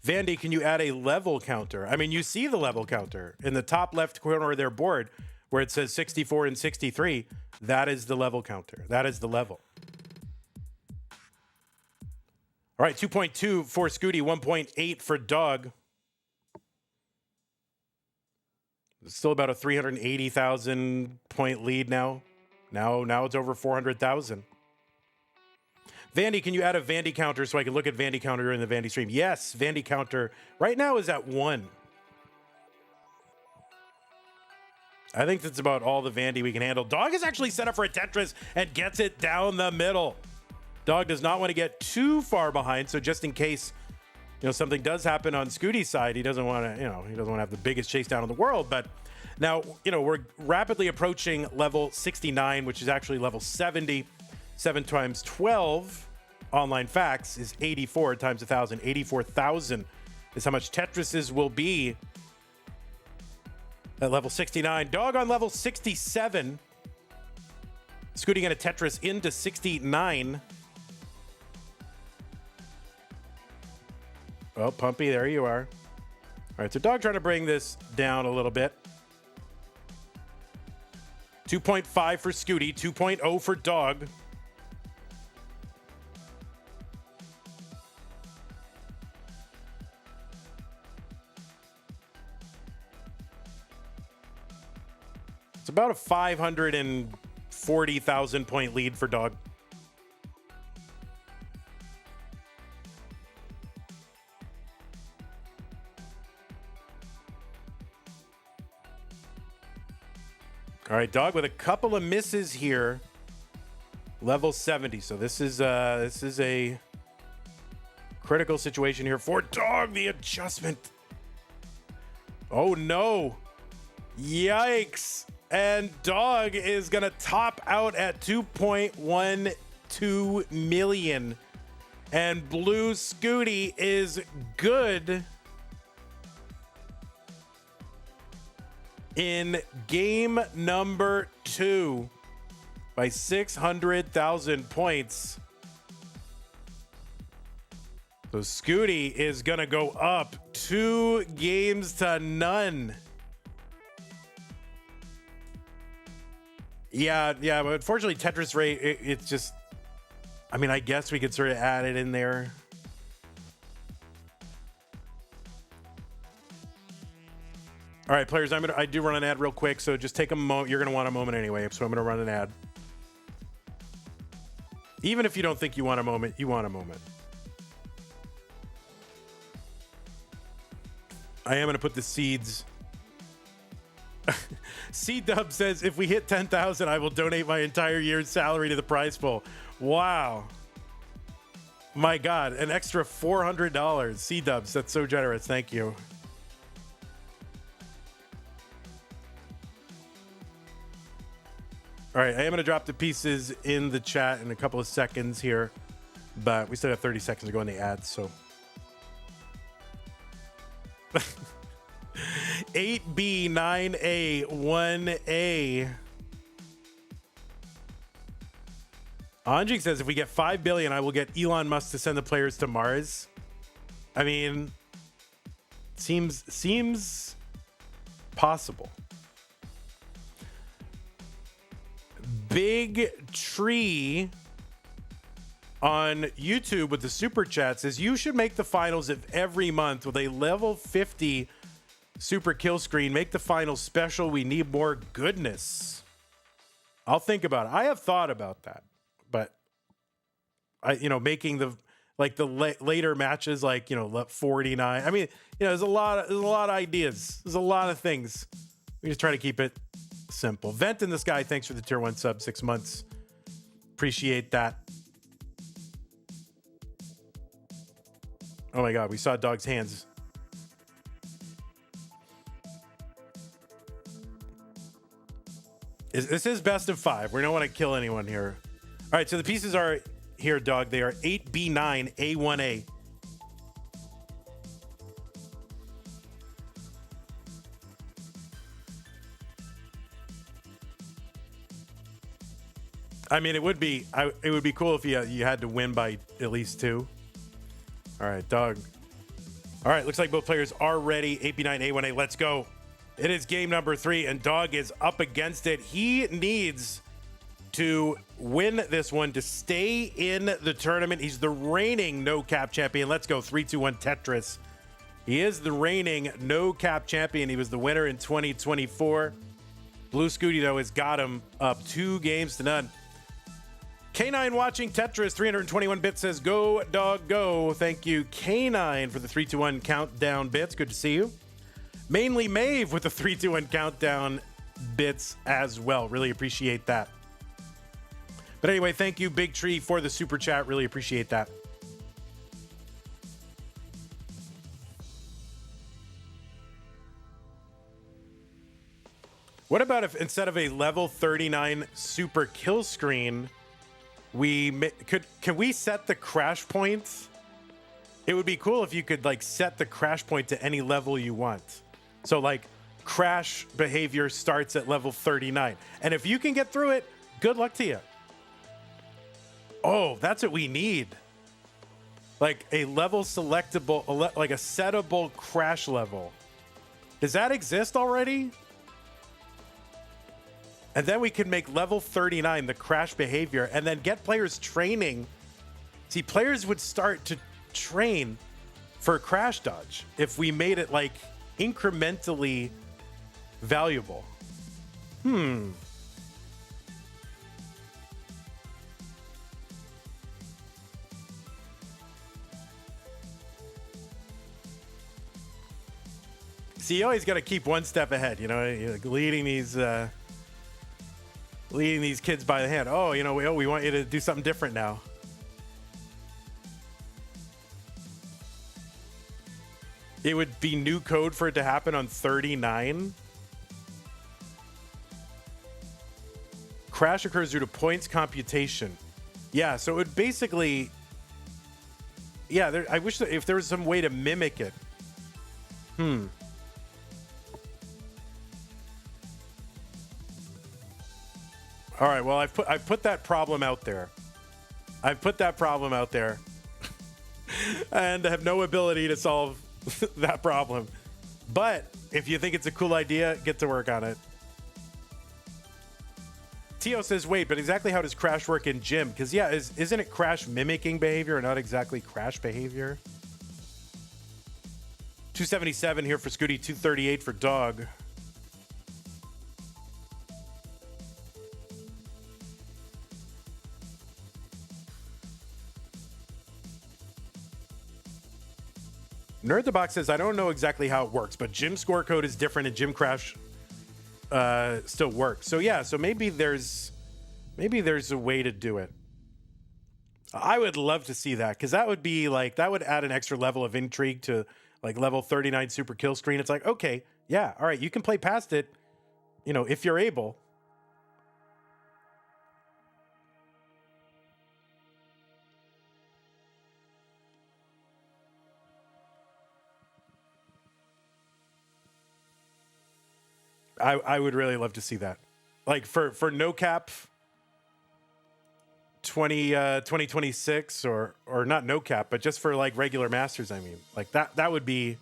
Vandy, can you add a level counter? I mean, you see the level counter in the top left corner of their board where it says 64 and 63. That is the level counter. That is the level. All right, 2.2 for Scooty, 1.8 for Dog. It's still about a 380,000 point lead now. Now it's over 400,000. Vandy, can you add a Vandy counter so I can look at Vandy counter in the Vandy stream? Yes, Vandy counter right now is at 1. I think that's about all the Vandy we can handle. Dog is actually set up for a Tetris and gets it down the middle. Dog does not want to get too far behind, so just in case, something does happen on Scooty's side, he doesn't want to, he doesn't want to have the biggest chase down in the world. But now, we're rapidly approaching level 69, which is actually level 70. 7 times 12 online facts is 84 times 1,000. 84,000 is how much Tetrises will be at level 69. Dog on level 67. Scooting at a Tetris into 69. Oh, Pumpy, there you are. All right, so Dog trying to bring this down a little bit. 2.5 for Scooty, 2.0 for Dog. It's about a 540,000 point lead for Dog. All right, Dog with a couple of misses here. Level 70. So this is a critical situation here for Dog. The adjustment. Oh no. Yikes. And Dog is going to top out at 2.12 million. And Blue Scooty is good in game number 2 by 600,000 points. So Scooty is going to go up 2 games to none. Yeah, but unfortunately, Tetris rate, it's just, I mean, I guess we could sort of add it in there. All right, players, I do run an ad real quick, so just take a moment. You're going to want a moment anyway, so I'm going to run an ad. Even if you don't think you want a moment, you want a moment. I am going to put the seeds. C-Dub says, if we hit 10,000, I will donate my entire year's salary to the prize pool. Wow. My God, an extra $400. C-Dubs, that's so generous. Thank you. All right, I am going to drop the pieces in the chat in a couple of seconds here, but we still have 30 seconds to go in the ads, so. 8B, 9A, 1A. Anjing says, if we get 5 billion, I will get Elon Musk to send the players to Mars. I mean, seems possible. Big Tree on YouTube with the super chat says, you should make the finals of every month with a level 50 super kill screen. Make the finals special. We need more goodness. I'll think about it. I have thought about that, but making the later matches, 49. I mean, there's a lot of ideas. There's a lot of things. We just try to keep it simple. Vent in the Sky, thanks for the tier 1 sub, 6 months. Appreciate that. Oh my God, we saw Dog's hands. This is best of 5. We don't want to kill anyone here. All right, so the pieces are here, Dog. They are 8B9, A1A. I mean, it would be cool if you had to win by at least 2. All right, Dog. All right, looks like both players are ready. 8B9, A1A, let's go. It is game number 3, and Dog is up against it. He needs to win this one to stay in the tournament. He's the reigning no-cap champion. Let's go, 3, 2, 1, Tetris. He is the reigning no-cap champion. He was the winner in 2024. Blue Scooty, though, has got him up 2 games to none. K9 watching Tetris, 321 bits, says, go, Dog, go. Thank you, K9, for the 3, 2, 1 countdown bits. Good to see you. Mainly Maeve with the 3, 2, 1 countdown bits as well. Really appreciate that. But anyway, thank you, Big Tree, for the super chat. Really appreciate that. What about if instead of a level 39 super kill screen, can we set the crash points? It would be cool if you could set the crash point to any level you want. So crash behavior starts at level 39. And if you can get through it, good luck to you. Oh, that's what we need. A level selectable, a settable crash level. Does that exist already? And then we can make level 39 the crash behavior and then get players training. See, players would start to train for crash dodge if we made it incrementally valuable. See, you always got to keep one step ahead, You're leading these kids by the hand. Oh, we want you to do something different now. It would be new code for it to happen on 39. Crash occurs due to points computation. Yeah, so it would basically... Yeah, I wish that if there was some way to mimic it. All right, well, I've put that problem out there. I've put that problem out there. And I have no ability to solve that problem. But if you think it's a cool idea, get to work on it. Tio says, wait, but exactly how does crash work in gym? Because, yeah, isn't it crash mimicking behavior, not exactly crash behavior? 277 here for Scooty, 238 for Dog. Nerd the Box says, I don't know exactly how it works, but Gym score code is different and Gym Crash still works. So yeah, so maybe there's a way to do it. I would love to see that, because that would be like, that would add an extra level of intrigue to like level 39 super kill screen. It's like, okay, yeah, all right, you can play past it, you know, if you're able. I would really love to see that. Like for no cap 2026 or not no cap, but just for like regular masters, I mean, like that would be,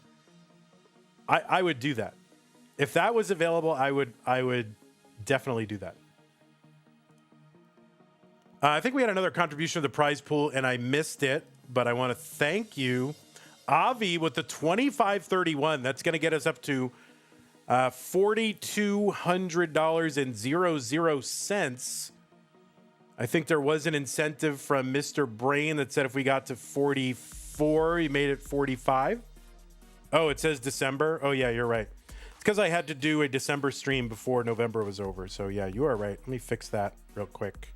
I would do that. If that was available, I would definitely do that. I think we had another contribution to the prize pool and I missed it, but I want to thank you, Avi, with the 2531. That's going to get us up to $4,200.00. I think there was an incentive from Mr. Brain that said if we got to 44, he made it 45. Oh, it says December. Oh yeah, you're right. It's because I had to do a December stream before November was over. So yeah, you are right. Let me fix that real quick.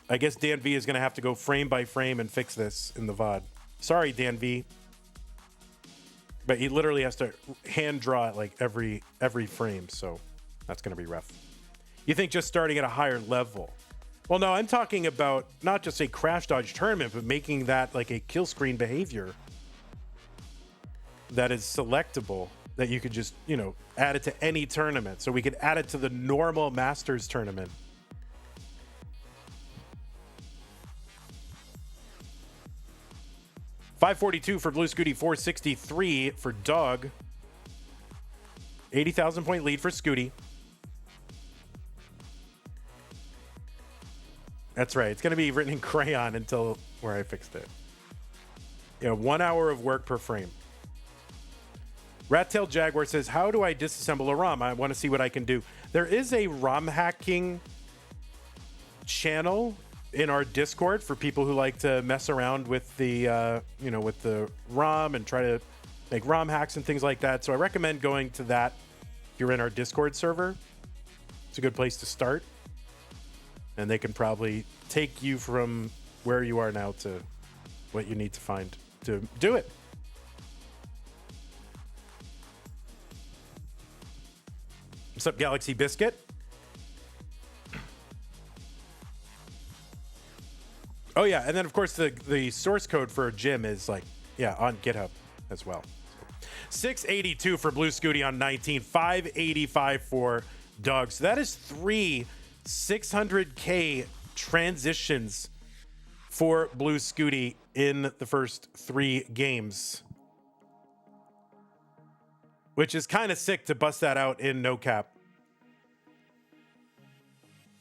I guess Dan V is going to have to go frame by frame and fix this in the VOD. Sorry, Dan V. But he literally has to hand draw it like every frame, so that's going to be rough. You think just starting at a higher level? Well, no, I'm talking about not just a crash dodge tournament, but making that like a kill screen behavior that is selectable, that you could just, you know, add it to any tournament. So we could add it to the normal Masters tournament. $542 for Blue Scooty, $463 for Dog. 80,000 point lead for Scooty. That's right. It's going to be written in crayon until where I fixed it. Yeah, 1 hour of work per frame. Rat-tailed Jaguar says, how do I disassemble a ROM? I want to see what I can do. There is a ROM hacking channel in our Discord for people who like to mess around with the, you know, with the ROM and try to make ROM hacks and things like that. So I recommend going to that if you're in our Discord server. It's a good place to start. And they can probably take you from where you are now to what you need to find to do it. What's up, Galaxy Biscuit? Oh yeah, and then of course the source code for Gym is like, yeah, on GitHub as well. 682 for Blue Scooty on 19, 585 for Dog. So that is 3 600K transitions for Blue Scooty in the first 3 games, which is kind of sick to bust that out in no cap.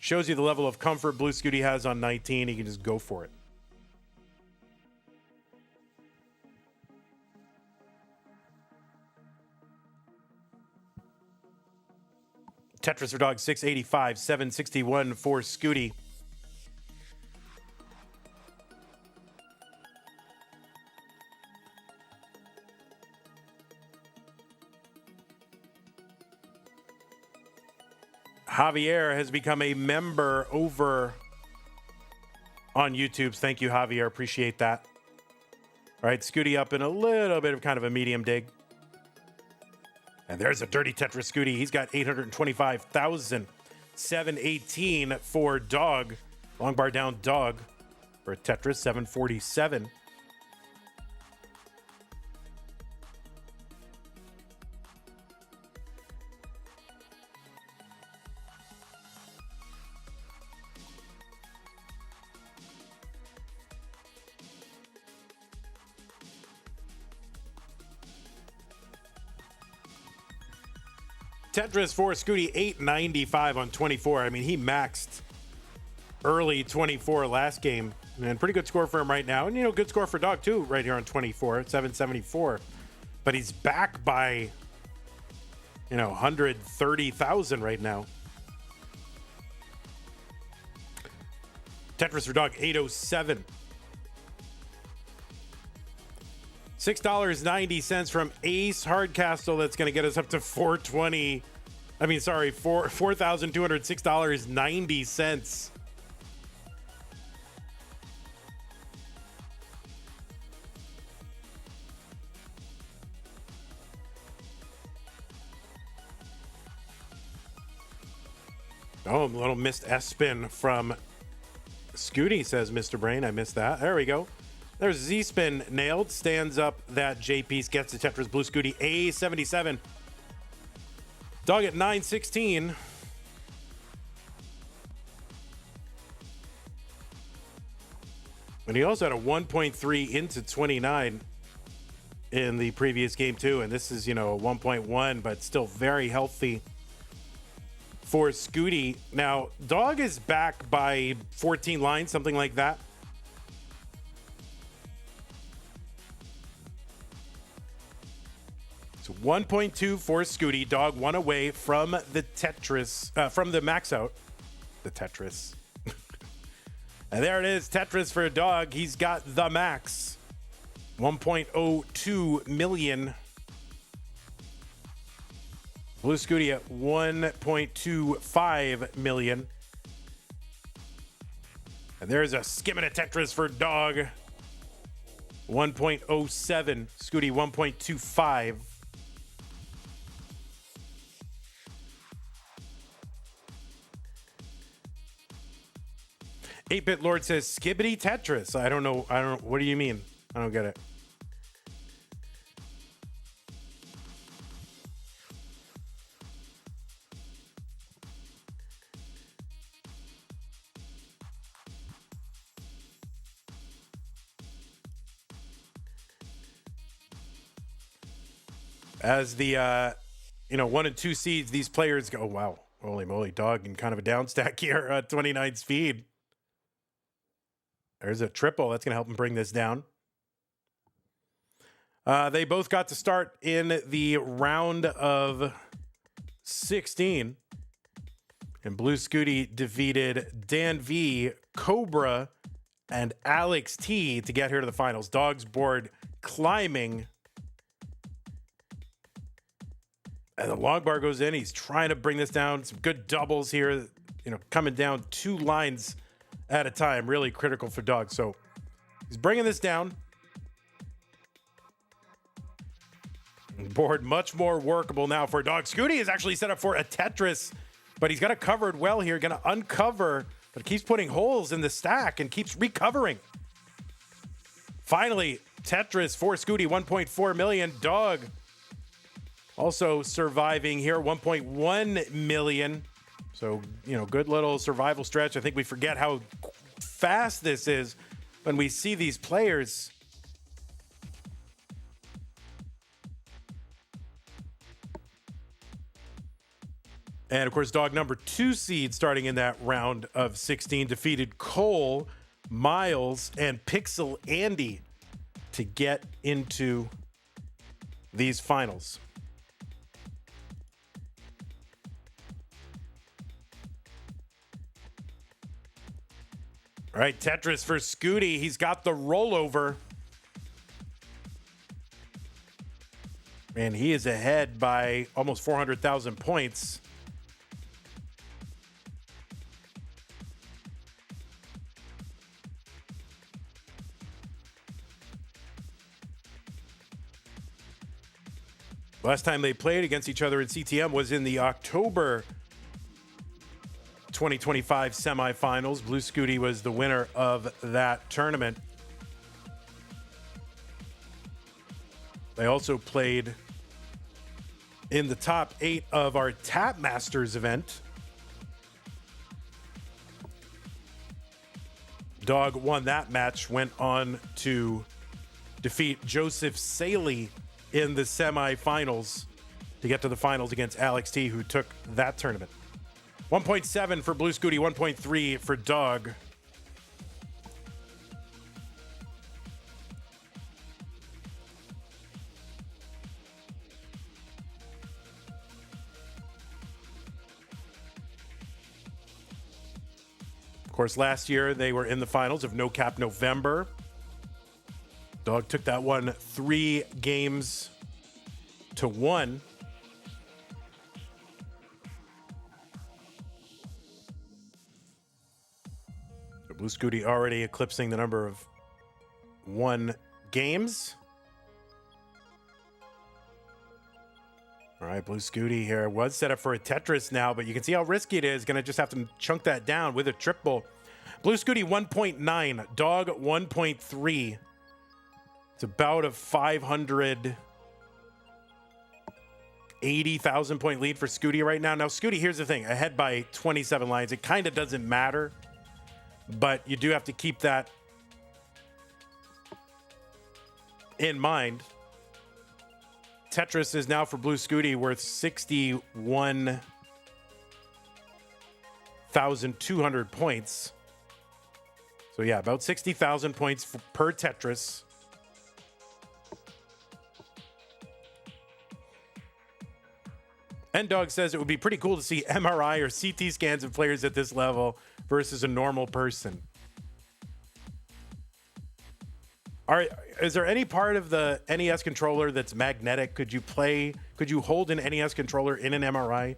Shows you the level of comfort Blue Scooty has on 19. He can just go for it. Tetris for Dog, 685, 761 for Scooty. Javier has become a member over on YouTube. Thank you, Javier. Appreciate that. All right, Scooty up in a little bit of kind of a medium dig. And there's a dirty Tetris Scooty. He's got 825,000. 718 for Dog. Long bar down Dog for Tetris, 747. Tetris for Scooty, 895 on 24. I mean, he maxed early 24 last game. And pretty good score for him right now. And, you know, good score for Dog, too, right here on 24, 774. But he's back by, you know, 130,000 right now. Tetris for Dog, 807. $6.90 from Ace Hardcastle. That's going to get us up to 420. I mean, sorry, $4,206.90. Oh, a little missed S-spin from Scooty, says Mr. Brain. I missed that. There we go. There's Z-spin nailed. Stands up that J-piece. Gets the Tetris Blue Scooty. A77. Dog at 916. And he also had a 1.3 into 29 in the previous game too. And this is, a 1.1, but still very healthy for Scooty. Now, Dog is back by 14 lines, something like that. So 1.2 for Scooty. Dog one away from the Tetris, from the max out. The Tetris. And there it is, Tetris for Dog. He's got the max. 1.02 million. Blue Scooty at 1.25 million. And there's a skimming of Tetris for Dog. 1.07. Scooty 1.25. Eight-Bit Lord says Skibbity Tetris. I don't know. What do you mean? I don't get it. As the 1 and 2 seeds, these players go, oh, wow, holy moly, Dog in kind of a down stack here at 29 speed. There's a triple. That's going to help him bring this down. They both got to start in the round of 16. And Blue Scooty defeated Dan V, Cobra, and Alex T to get here to the finals. Dog's board climbing. And the long bar goes in. He's trying to bring this down. Some good doubles here. Coming down 2 lines at a time. Really critical for Dog. So he's bringing this down. Board much more workable now for Dog. Scooty is actually set up for a Tetris, but he's got it covered well here. Going to uncover, but keeps putting holes in the stack and keeps recovering. Finally, Tetris for Scooty, 1.4 million. Dog also surviving here, 1.1 million. So, good little survival stretch. I think we forget how fast this is when we see these players. And of course, Dog number 2 seed starting in that round of 16 defeated Cole, Miles, and Pixel Andy to get into these finals. All right, Tetris for Scooty. He's got the rollover. And he is ahead by almost 400,000 points. Last time they played against each other in CTM was in the October 2025 semifinals. Blue Scooty was the winner of that tournament. They also played in the top 8 of our Tap Masters event. Dog won that match, went on to defeat Joseph Saley in the semifinals to get to the finals against Alex T, who took that tournament. 1.7 for Blue Scooty, 1.3 for Dog. Of course, last year they were in the finals of No Cap November. Dog took that one 3-1. So Blue Scooty already eclipsing the number of 1 games. All right, Blue Scooty here was set up for a Tetris now, but you can see how risky it is. Going to just have to chunk that down with a triple. Blue Scooty 1.9, Dog 1.3. It's about a 580,000 point lead for Scooty right now. Now, Scooty, here's the thing. Ahead by 27 lines. It kind of doesn't matter, but you do have to keep that in mind. Tetris is now for Blue Scooty worth 61,200 points. So yeah, about 60,000 points per Tetris. N-Dog says it would be pretty cool to see MRI or CT scans of players at this level versus a normal person. Is there any part of the NES controller that's magnetic? Could you hold an NES controller in an MRI?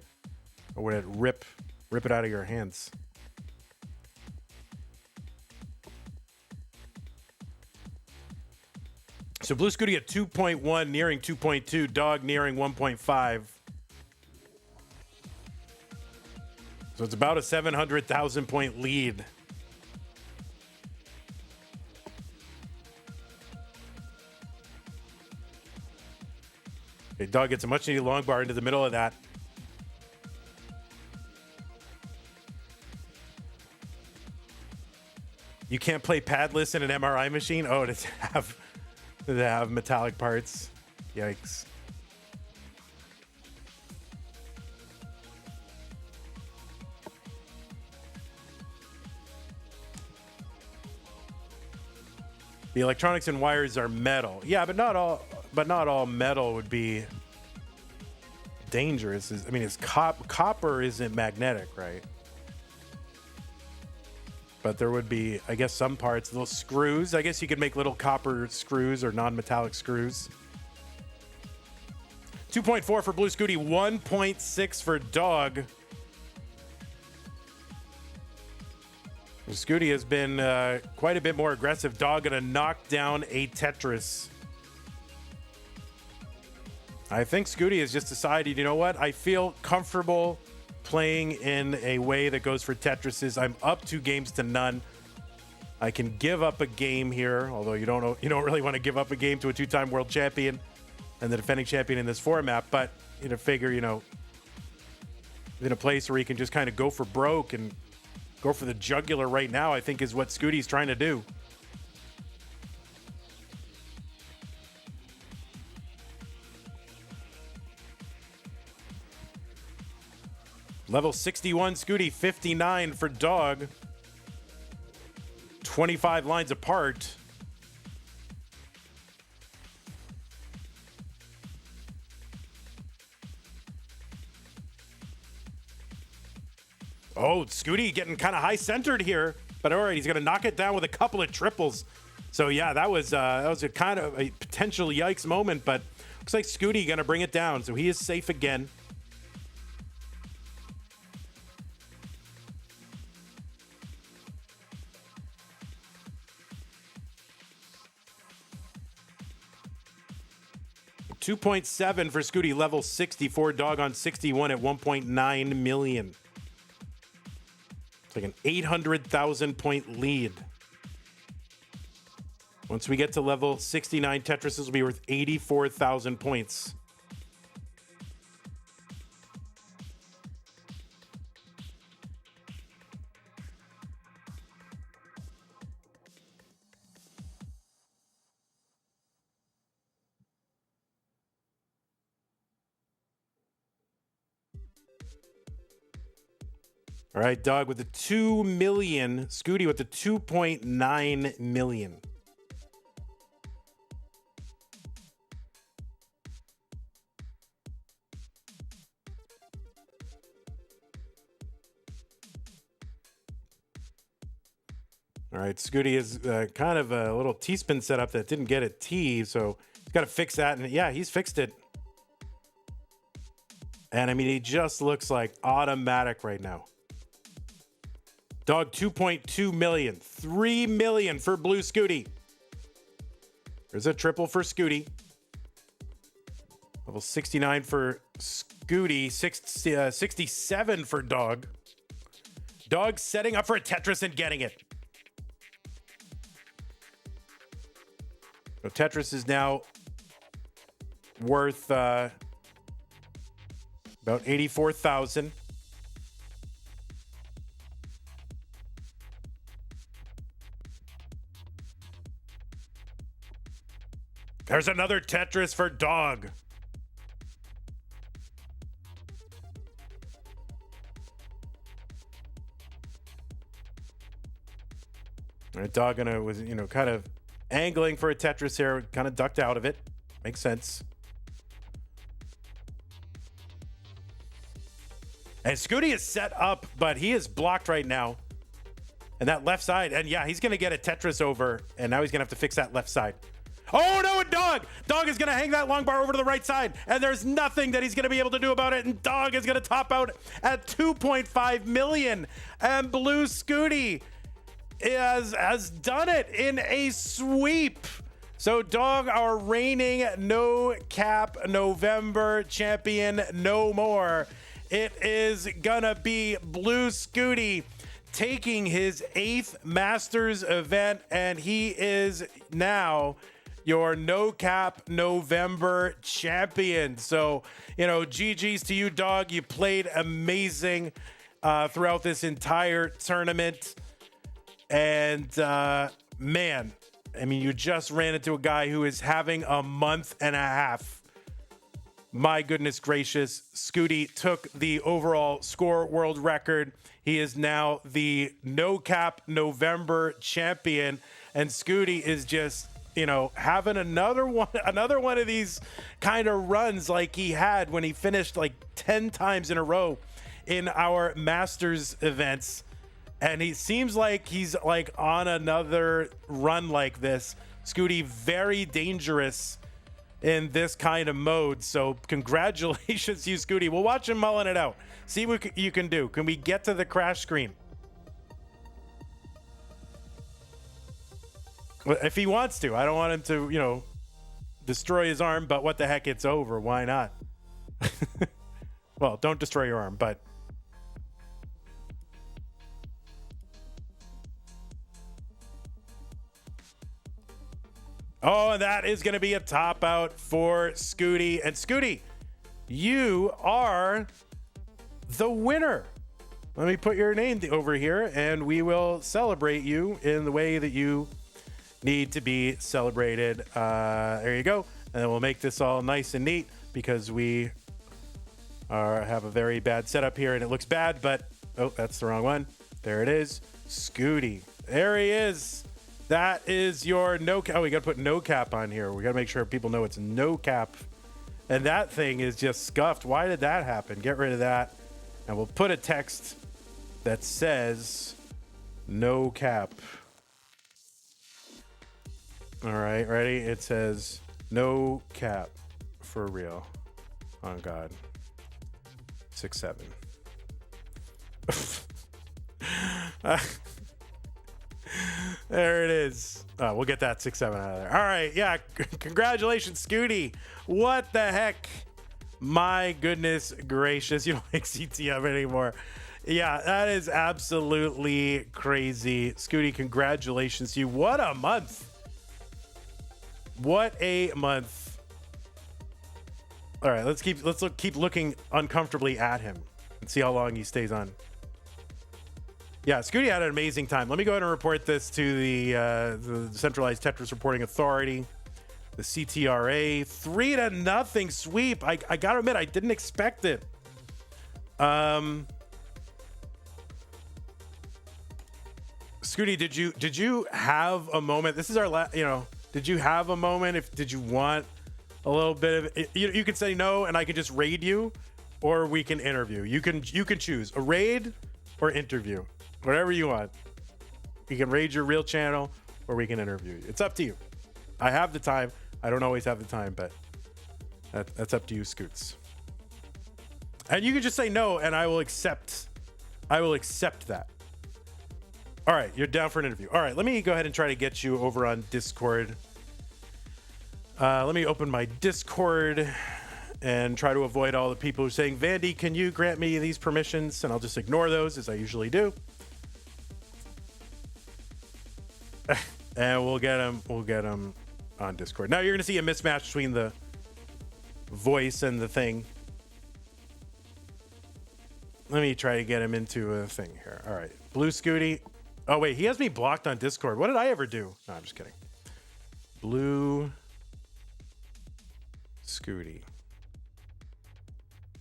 Or would it rip it out of your hands? So Blue Scooty at 2.1, nearing 2.2, Dog nearing 1.5. So it's about a 700,000 point lead. Okay, Dog gets a much needed long bar into the middle of that. You can't play padless in an MRI machine? Oh, to have metallic parts. Yikes. The electronics and wires are metal. Yeah, but not all metal would be dangerous. I mean, it's copper isn't magnetic, right? But there would be, I guess, some parts, little screws. I guess you could make little copper screws or non-metallic screws. 2.4 for Blue Scooty, 1.6 for Dog. Scooty has been quite a bit more aggressive. Dog gonna knock down a Tetris. I think Scooty has just decided, you know what? I feel comfortable playing in a way that goes for Tetrises. I'm up 2 games to none. I can give up a game here, although you don't really want to give up a game to a 2-time world champion and the defending champion in this format. But figure, in a place where he can just kind of go for broke and go for the jugular right now, I think is what Scooty's trying to do. Level 61, Scooty, 59 for Dog. 25 lines apart. Oh, Scooty getting kind of high centered here, but all right, he's going to knock it down with a couple of triples. So yeah, that was a kind of a potential yikes moment, but looks like Scooty going to bring it down. So he is safe again. $2.7 for Scooty, level 64, Dog on 61 at 1.9 million. It's like an 800,000 point lead. Once we get to level 69, Tetrises will be worth 84,000 points. All right, Dog with the 2 million. Scooty with the 2.9 million. All right, Scooty is kind of a little T-spin setup that didn't get a T, so he's got to fix that. And yeah, he's fixed it. And I mean, he just looks like automatic right now. Dog 2.2 million, 3 million for Blue Scooty. There's a triple for Scooty. Level 69 for Scooty, 67 for Dog. Dog setting up for a Tetris and getting it. So Tetris is now worth about 84,000. There's another Tetris for Dog. All right, Dog was, kind of angling for a Tetris here, kind of ducked out of it. Makes sense. And Scooty is set up, but he is blocked right now. And that left side, and yeah, he's going to get a Tetris over, and now he's going to have to fix that left side. Oh, no, a Dog! Dog is going to hang that long bar over to the right side, and there's nothing that he's going to be able to do about it, and Dog is going to top out at 2.5 million. And Blue Scooty has done it in a sweep. So Dog, our reigning no cap November champion, no more. It is gonna be Blue Scooty taking his 8th Masters event, and he is now your no cap November champion. So, GG's to you, Dog. You played amazing throughout this entire tournament. And man, I mean, you just ran into a guy who is having a month and a half. My goodness gracious. Scooty took the overall score world record. He is now the no cap November champion. And Scooty is just, having another one of these kind of runs like he had when he finished like 10 times in a row in our Masters events. And he seems like he's like on another run like this. Scooty, very dangerous in this kind of mode. So congratulations to you, Scooty. We'll watch him mulling it out. See what you can do. Can we get to the crash screen? If he wants to. I don't want him to, destroy his arm, but what the heck, it's over. Why not? Well, don't destroy your arm, but... Oh, and that is going to be a top out for Scooty. And Scooty, you are the winner. Let me put your name over here, and we will celebrate you in the way that you need to be celebrated. There you go. And then we'll make this all nice and neat because we have a very bad setup here, and it looks bad, but... Oh, that's the wrong one. There it is. Scooty. There he is. That is your no cap. Oh, we got to put no cap on here. We got to make sure people know it's no cap. And that thing is just scuffed. Why did that happen? Get rid of that. And we'll put a text that says no cap. All right, ready? It says no cap for real. On God. 6-7. There it is. We'll get that 6-7 out of there. All right. Yeah. Congratulations, Scooty. What the heck? My goodness gracious. You don't like CTM anymore. Yeah, that is absolutely crazy. Scooty, congratulations to you. What a month. What a month. All right. Let's keep looking uncomfortably at him and see how long he stays on. Yeah, Scooty had an amazing time. Let me go ahead and report this to the Centralized Tetris Reporting Authority, the CTRA. 3-0 sweep. I gotta admit, I didn't expect it. Scooty, did you have a moment? This is our last. Did you have a moment? Did you want a little bit of? You can say no, and I can just raid you, or we can interview. You can choose a raid or interview. Whatever you want. You can raid your real channel, or we can interview you. It's up to you. I have the time. I don't always have the time, but that's up to you, Scoots. And you can just say no, and I will accept that. All right, you're down for an interview. All right, let me go ahead and try to get you over on Discord. Let me open my Discord and try to avoid all the people who are saying, Vandy, can you grant me these permissions? And I'll just ignore those, as I usually do. And we'll get them on Discord. Now you're going to see a mismatch between the voice and the thing. Let me try to get him into a thing here. All right. Blue Scooty. Oh, wait. He has me blocked on Discord. What did I ever do? No, I'm just kidding. Blue Scooty.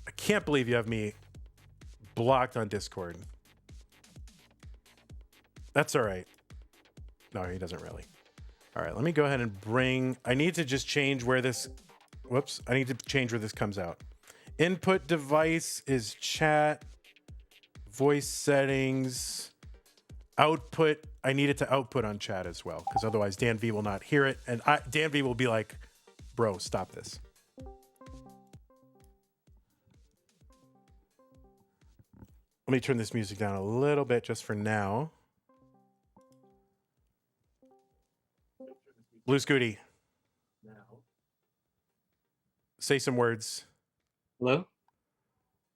I can't believe you have me blocked on Discord. That's all right. No, he doesn't really. All right. Let me go ahead and bring... I need to just change where this... Whoops. I need to change where this comes out. Input device is chat. Voice settings. Output. I need it to output on chat as well, because otherwise Dan V will not hear it. And Dan V will be like, bro, stop this. Let me turn this music down a little bit just for now. Blue Scooty. Say some words. Hello?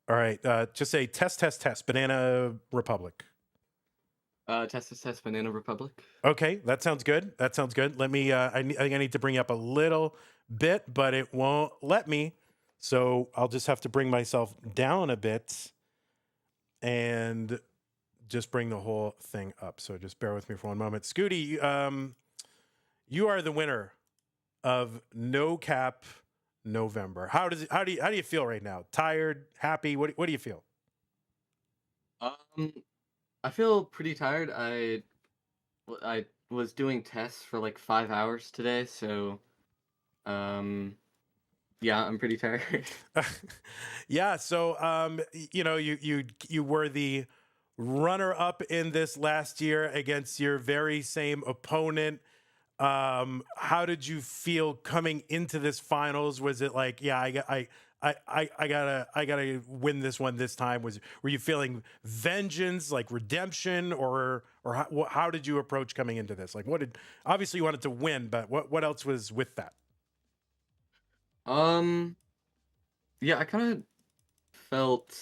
All right. Just say test, test, test. Banana Republic. Test, Banana Republic. Okay, that sounds good. That sounds good. Let me, I think I need to bring you up a little bit, but it won't let me. So I'll just have to bring myself down a bit and just bring the whole thing up. So just bear with me for one moment. Scooty, you are the winner of No Cap November. How do you feel right now? Tired? Happy? What do you feel? I feel pretty tired. I was doing tests for like 5 hours today, so yeah, I'm pretty tired. Yeah, so you were the runner up in this last year against your very same opponent. How did you feel coming into this finals? Was it like, yeah, I gotta win this one this time? Were you feeling vengeance, like redemption, or how did you approach coming into this? Like, obviously you wanted to win, but what else was with that? Yeah, I kind of felt,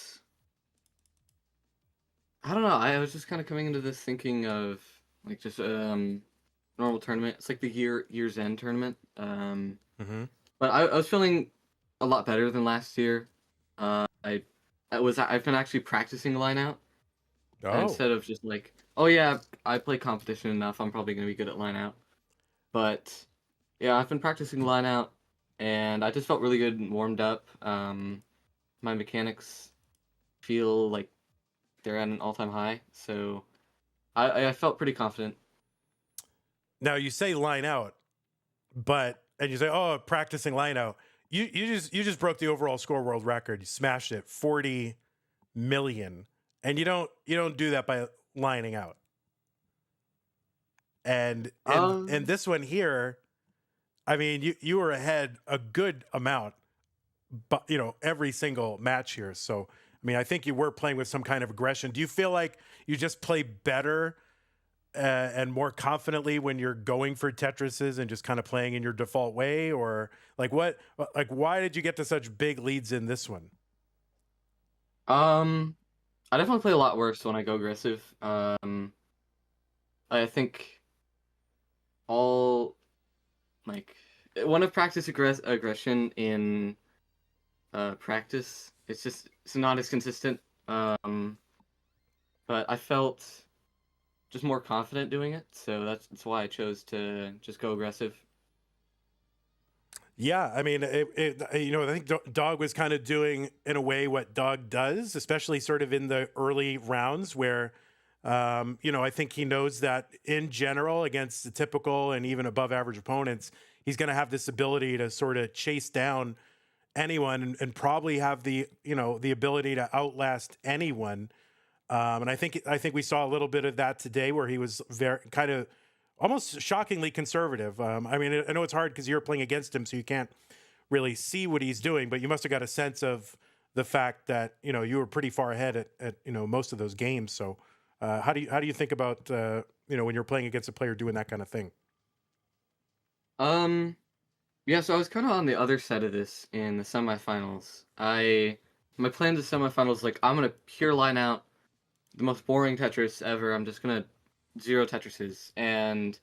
I don't know. I was just kind of coming into this thinking of like just normal tournament. It's like the year's end tournament. But I was feeling a lot better than last year. I've been actually practicing line out instead of just like, oh yeah, I play competition enough, I'm probably gonna be good at line out. But yeah, I've been practicing line out, and I just felt really good and warmed up. My mechanics feel like they're at an all-time high, so I felt pretty confident. Now you say line out, and you say, oh, practicing line out. You just broke the overall score world record. You smashed it, 40 million, and you don't do that by lining out. And this one here, I mean, you were ahead a good amount, but every single match here. So I mean, I think you were playing with some kind of aggression. Do you feel like you just play better and more confidently when you're going for Tetrises and just kind of playing in your default way, or why did you get to such big leads in this one? I definitely play a lot worse when I go aggressive. I think when I practice aggression in practice, it's not as consistent. But I felt just more confident doing it, so that's why I chose to just go aggressive. Yeah, I mean, I think Dog was kind of doing in a way what Dog does, especially sort of in the early rounds where, I think he knows that in general against the typical and even above average opponents, he's going to have this ability to sort of chase down anyone and probably have the ability to outlast anyone. And I think we saw a little bit of that today, where he was very kind of almost shockingly conservative. I mean, I know it's hard because you're playing against him, so you can't really see what he's doing, but you must have got a sense of the fact that you were pretty far ahead at most of those games. So how do you think about when you're playing against a player doing that kind of thing? Yeah, so I was kind of on the other side of this in the semifinals. My plan to semifinals, like, I'm gonna pure line out the most boring Tetris ever. I'm just gonna zero Tetrises, and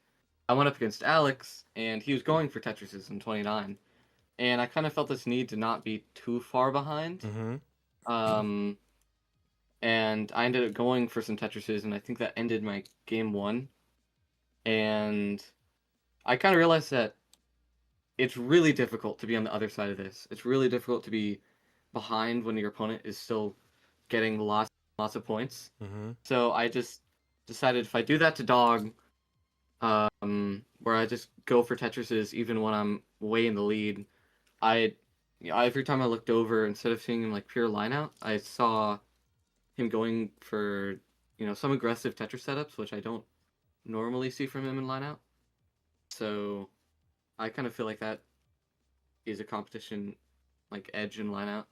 I went up against Alex, and he was going for Tetrises in 29, and I kind of felt this need to not be too far behind. Mm-hmm. And I ended up going for some Tetrises, and I think that ended my game one. And I kind of realized that it's really difficult to be on the other side of this. It's really difficult to be behind when your opponent is still getting lots of points. Mm-hmm. So I just decided if I do that to Dog, where I just go for Tetrises even when I'm way in the lead, every time I looked over, instead of seeing him like pure line out, I saw him going for some aggressive Tetris setups, which I don't normally see from him in line out. So I kind of feel like that is a competition like edge in line out.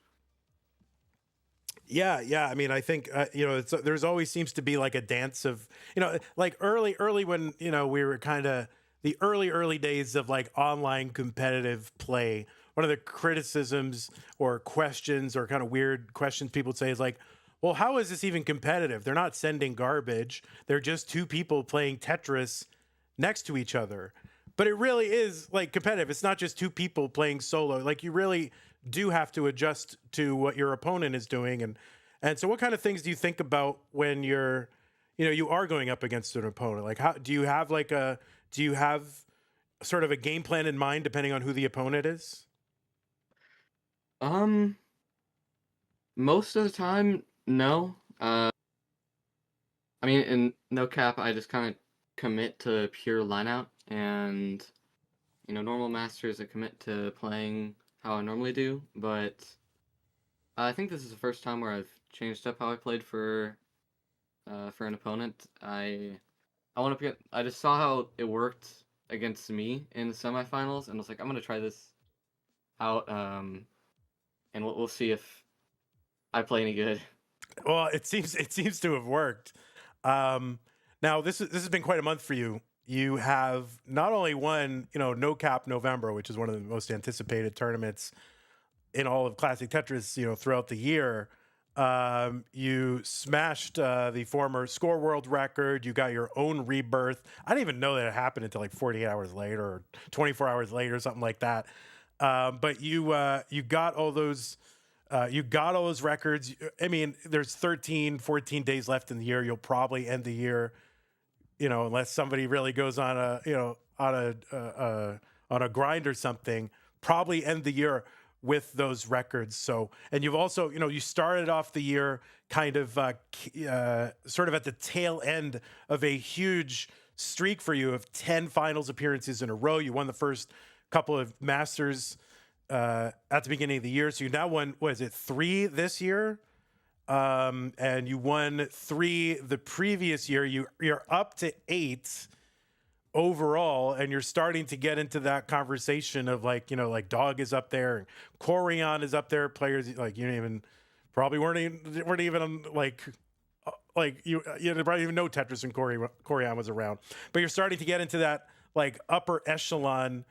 Yeah. I mean, I think there's always seems to be like a dance of like early when we were kind of the early days of like online competitive play. One of the criticisms or questions or kind of weird questions people would say is like, well, how is this even competitive? They're not sending garbage. They're just two people playing Tetris next to each other. But it really is like competitive. It's not just two people playing solo. Like you really do have to adjust to what your opponent is doing. And so what kind of things do you think about when you are going up against an opponent? Like how do you have sort of a game plan in mind depending on who the opponent is? Most of the time, no. I mean, in no cap, I just kind of commit to pure lineout, and normal masters I commit to playing how I normally do. But I think this is the first time where I've changed up how I played for an opponent. I just saw how it worked against me in the semifinals, and I was like, I'm gonna try this out, and we'll see if I play any good. Well, it seems to have worked. Now this has been quite a month for you. You have not only won, No Cap November, which is one of the most anticipated tournaments in all of Classic Tetris, throughout the year. You smashed the former score world record. You got your own rebirth. I didn't even know that it happened until like 48 hours later or 24 hours later, something like that. But you got all those. You got all those records. I mean, there's 13, 14 days left in the year. You'll probably end the year, unless somebody really goes on a grind or something, probably end the year with those records. So, and you've also, you started off the year kind of sort of at the tail end of a huge streak for you of 10 finals appearances in a row. You won the first couple of Masters at the beginning of the year. So you now won, 3 this year? And you won 3 the previous year. You're up to 8 overall, and you're starting to get into that conversation of like Dog is up there and Corian is up there. Players like you even probably weren't even like you probably even know Tetris and Corian was around, but you're starting to get into that like upper echelon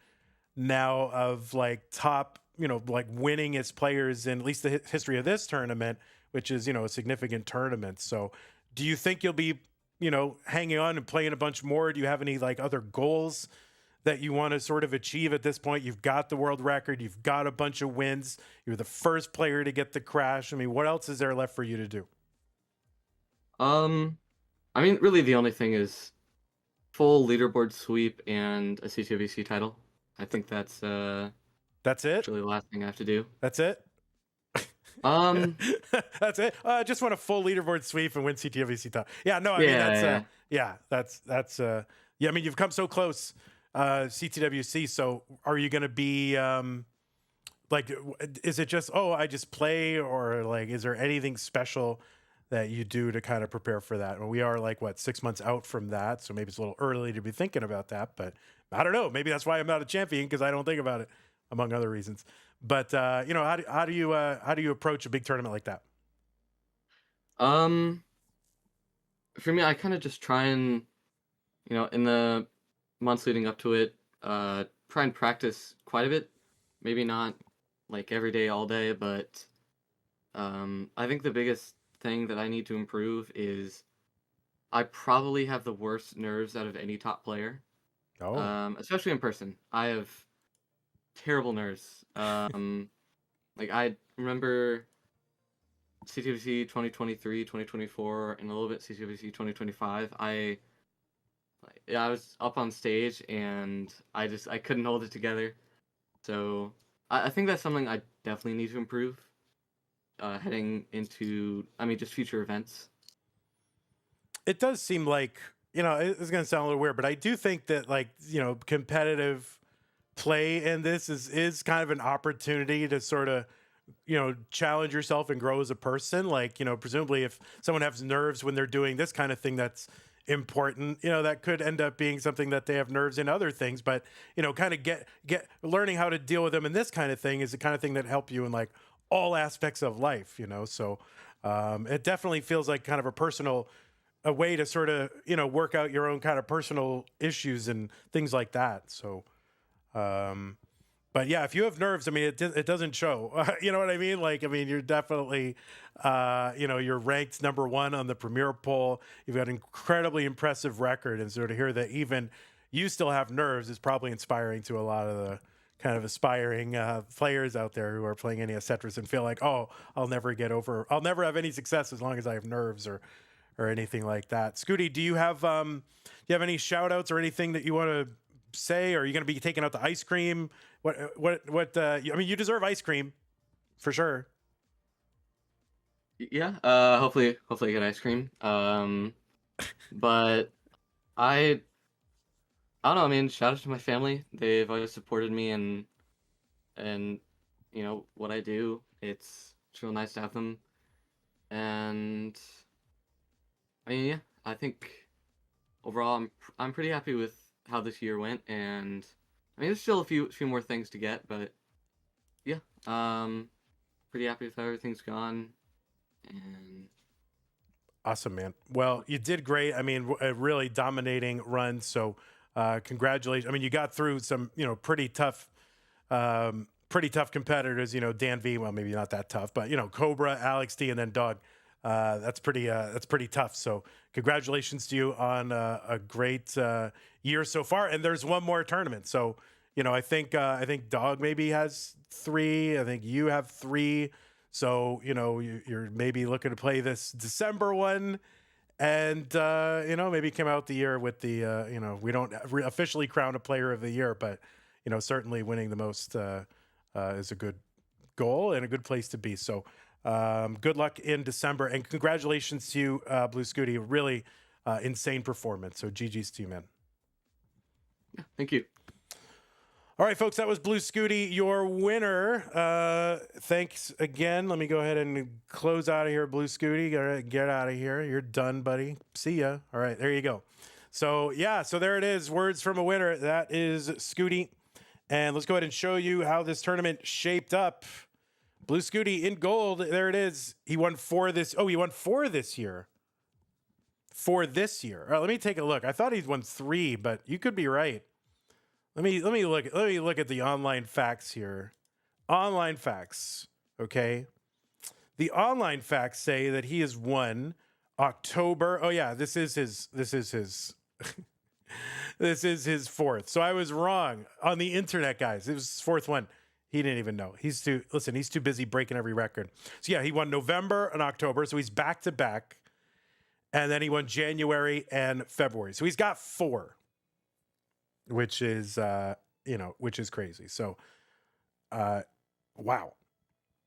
now of like top, like winningest players in at least the history of this tournament, which is, a significant tournament. So do you think you'll be, hanging on and playing a bunch more? Do you have any like other goals that you want to sort of achieve at this point? You've got the world record, you've got a bunch of wins, you're the first player to get the crash. I mean, what else is there left for you to do? I mean, really the only thing is full leaderboard sweep and a CTVC title. I think that's it. Really the last thing I have to do. That's it. That's it. I just want a full leaderboard sweep and win CTVC title. Yeah, no, I mean that's I mean you've come so close, CTWC. So are you going to be like, is it just I just play, or like is there anything special that you do to kind of prepare for that? And we are like, what, 6 months out from that. So maybe it's a little early to be thinking about that, but I don't know. Maybe that's why I'm not a champion, because I don't think about it, among other reasons. But, how do you approach a big tournament like that? Um, for me, I kind of just try and, in the months leading up to it, try and practice quite a bit. Maybe not like every day, all day, but I think the biggest thing that I need to improve is I probably have the worst nerves out of any top player, Oh, especially in person. I have terrible nerves. Like I remember CTBC 2023, 2024, and a little bit CTBC 2025. I was up on stage and I couldn't hold it together. So I think that's something I definitely need to improve heading into, just future events. it does seem like, it's going to sound a little weird, but I do think that, like, competitive play in this is kind of an opportunity to sort of, challenge yourself and grow as a person. Like, presumably if someone has nerves when they're doing this kind of thing that's important, that could end up being something that they have nerves in other things, but, kind of get learning how to deal with them in this kind of thing is the kind of thing that help you in like all aspects of life, so it definitely feels like kind of a way to sort of, work out your own kind of personal issues and things like that. So, but yeah, if you have nerves, it doesn't show. You know what I mean? Like, you're definitely, you're ranked #1 on the Premier poll. You've got an incredibly impressive record, and so to hear that even you still have nerves is probably inspiring to a lot of the kind of aspiring players out there who are playing NES Tetris and feel like, oh, I'll never have any success as long as I have nerves or anything like that. Scooty, do you have any shout outs or anything that you want to say? Or are you going to be taking out the ice cream? You deserve ice cream for sure. Yeah, hopefully I get ice cream. But I don't know, shout out to my family. They've always supported me and what I do. It's real nice to have them. And yeah, I think overall I'm pretty happy with how this year went, and there's still a few more things to get, but yeah, pretty happy with how everything's gone. And Awesome, man. Well, you did great. A really dominating run. So, congratulations. You got through some, pretty tough competitors. Dan V. Well, maybe not that tough, but Cobra, Alex D, and then Dog. That's pretty tough. So, congratulations to you on a great year so far. And there's one more tournament. So, I think Dog maybe has 3. I think you have 3. So, you're maybe looking to play this December one, and, maybe come out the year with the, we don't officially crown a player of the year, but, certainly winning the most is a good goal and a good place to be. So, good luck in December, and congratulations to you, Blue Scooty. Really insane performance. So, GG's to you, man. yeah, thank you. All right, folks, that was Blue Scooty, your winner. Thanks again. Let me go ahead and close out of here, Blue Scooty. Get out of here. You're done, buddy. See ya. All right, there you go. So, yeah, so there it is. Words from a winner. That is Scooty. And let's go ahead and show you how this tournament shaped up. Blue Scooty in gold. There it is. He won 4 this. Oh, he won 4 this year. 4 this year. All right, let me take a look. I thought he'd won 3, but you could be right. Let me look at the online facts here. Online facts, okay? The online facts say that he has won October. Oh yeah, this is his this is his 4th. So I was wrong on the internet, guys. It was his 4th one. He didn't even know. He's too busy breaking every record. So yeah, he won November and October. So he's back to back. And then he won January and February. So he's got 4. Which is crazy. So, wow,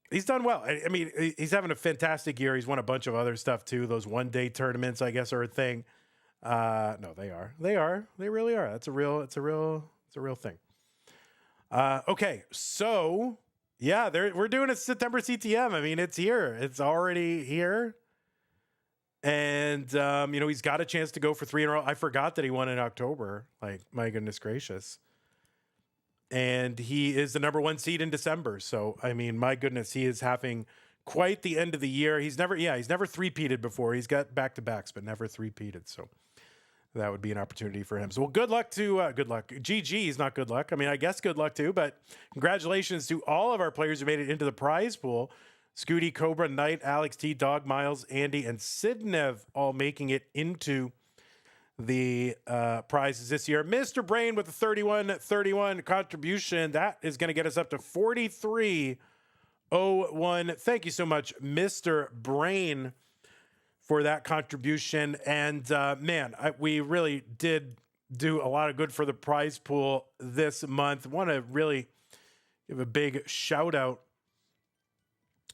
he's done well. He's having a fantastic year. He's won a bunch of other stuff too. Those one-day tournaments, I guess, are a thing. No, they are. They really are. It's a real thing. Okay, so yeah, we're doing a September CTM. It's here. It's already here. And, he's got a chance to go for 3 in a row. I forgot that he won in October. Like, my goodness gracious. And he is the number 1 seed in December. So, I mean, my goodness, he is having quite the end of the year. He's never three-peated before. He's got back-to-backs, but never three-peated. So that would be an opportunity for him. So, well, good luck. GG is not good luck. I mean, I guess good luck too, but congratulations to all of our players who made it into the prize pool. Scooty, Cobra, Knight, Alex T, Dog, Miles, Andy, and Sidnev all making it into the prizes this year. Mr. Brain with the 31 contribution. That is going to get us up to 4301. Thank you so much, Mr. Brain, for that contribution. And we really did do a lot of good for the prize pool this month. Want to really give a big shout out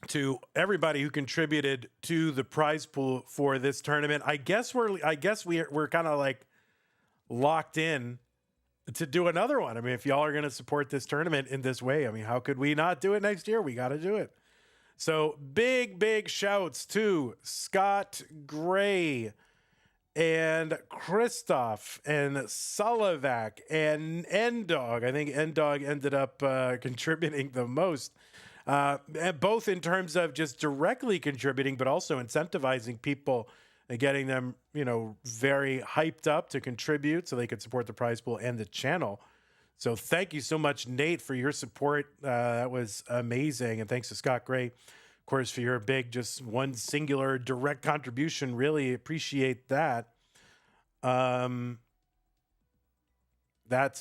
to everybody who contributed to the prize pool for this tournament. I guess we're kind of like locked in to do another one. I mean, if y'all are going to support this tournament in this way, I mean, how could we not do it next year? We got to do it. So big shouts to Scott Gray and Christoph and Sullivac and Endog. I think Endog ended up contributing the most. Both in terms of just directly contributing, but also incentivizing people and getting them, very hyped up to contribute so they could support the prize pool and the channel. So thank you so much, Nate, for your support. That was amazing. And thanks to Scott Gray, of course, for your big, just one singular direct contribution. Really appreciate that. That's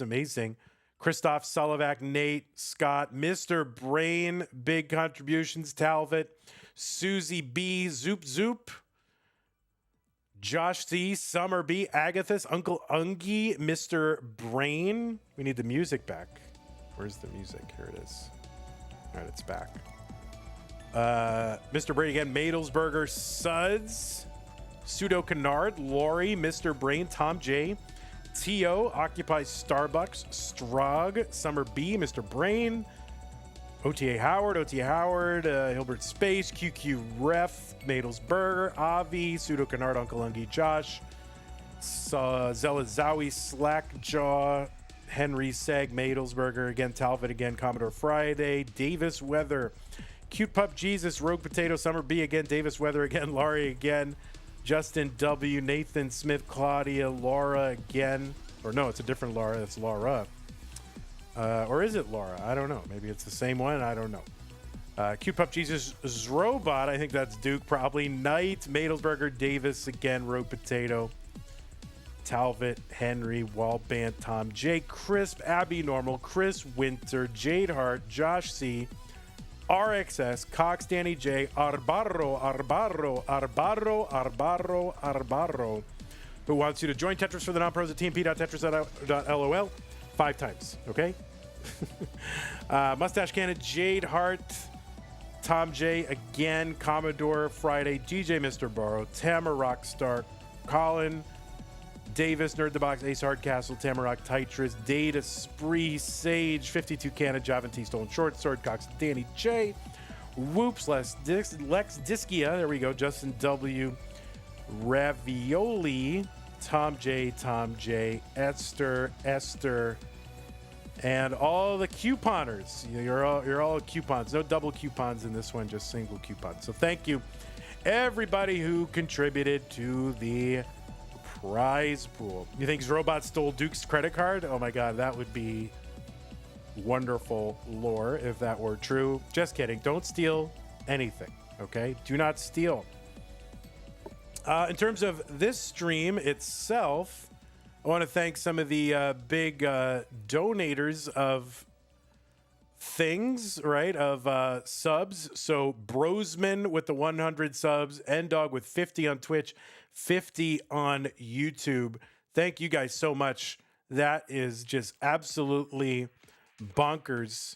amazing. Christoph, Sullivac, Nate, Scott, Mr. Brain, big contributions. Talbot, Susie B, Zoop, Josh C, Summer B, Agathis, Uncle Ungie, Mr. Brain. We need the music back. Where's the music? Here it is. All right, it's back. Mr. Brain again, Madelsberger, Suds, Pseudo Canard, Lori, Mr. Brain, Tom J, T.O. occupies Starbucks, Strog, Summer B, Mr. Brain, OTA Howard, Hilbert Space, QQ Ref, Madelsberger, Avi, Pseudo Canard, Uncle Ungie, Josh, Zella Zowie, Slackjaw, Henry Seg, Madelsberger, again, Talbot again, Commodore Friday, Davis Weather, Cute Pup Jesus, Rogue Potato, Summer B again, Davis Weather again, Laurie again, Justin W, Nathan Smith, Claudia, Laura again. Or no, it's a different Laura. That's Laura. Or is it Laura? I don't know. Maybe it's the same one. I don't know. Cute Pup Jesus, Robot. I think that's Duke probably. Knight, Madelsberger, Davis again, Rogue Potato, Talbot, Henry, Wallband, Tom J, Crisp, Abby Normal, Chris Winter, Jade Hart, Josh C, RXS, Cox, Danny J, Arbarro, who wants you to join Tetris for the non-pros at tmp.tetris.lol 5 times, okay? Mustache Cannon, Jade Hart, Tom J again, Commodore Friday, DJ Mr. Borrow, Tamara Rockstar, Colin, Davis, Nerd the Box, Ace Hardcastle, Tamarack, Tetris, Data, Spree, Sage, 52 Cannon, Javan T, Stolen Short Sword, Cox, Danny J, Whoops, Lex Diskia, there we go, Justin W, Ravioli, Tom J, Esther, and all the couponers. You're all coupons. No double coupons in this one, just single coupons. So thank you, everybody who contributed to the prize pool. You think Robot stole Duke's credit card? Oh my God, that would be wonderful lore if that were true. Just kidding. Don't steal anything, okay? Do not steal. In terms of this stream itself, I want to thank some of the big donators of things, right? Of subs. So Brosman with the 100 subs, Ndog with 50 on Twitch, 50 on YouTube. Thank you guys so much. That is just absolutely bonkers.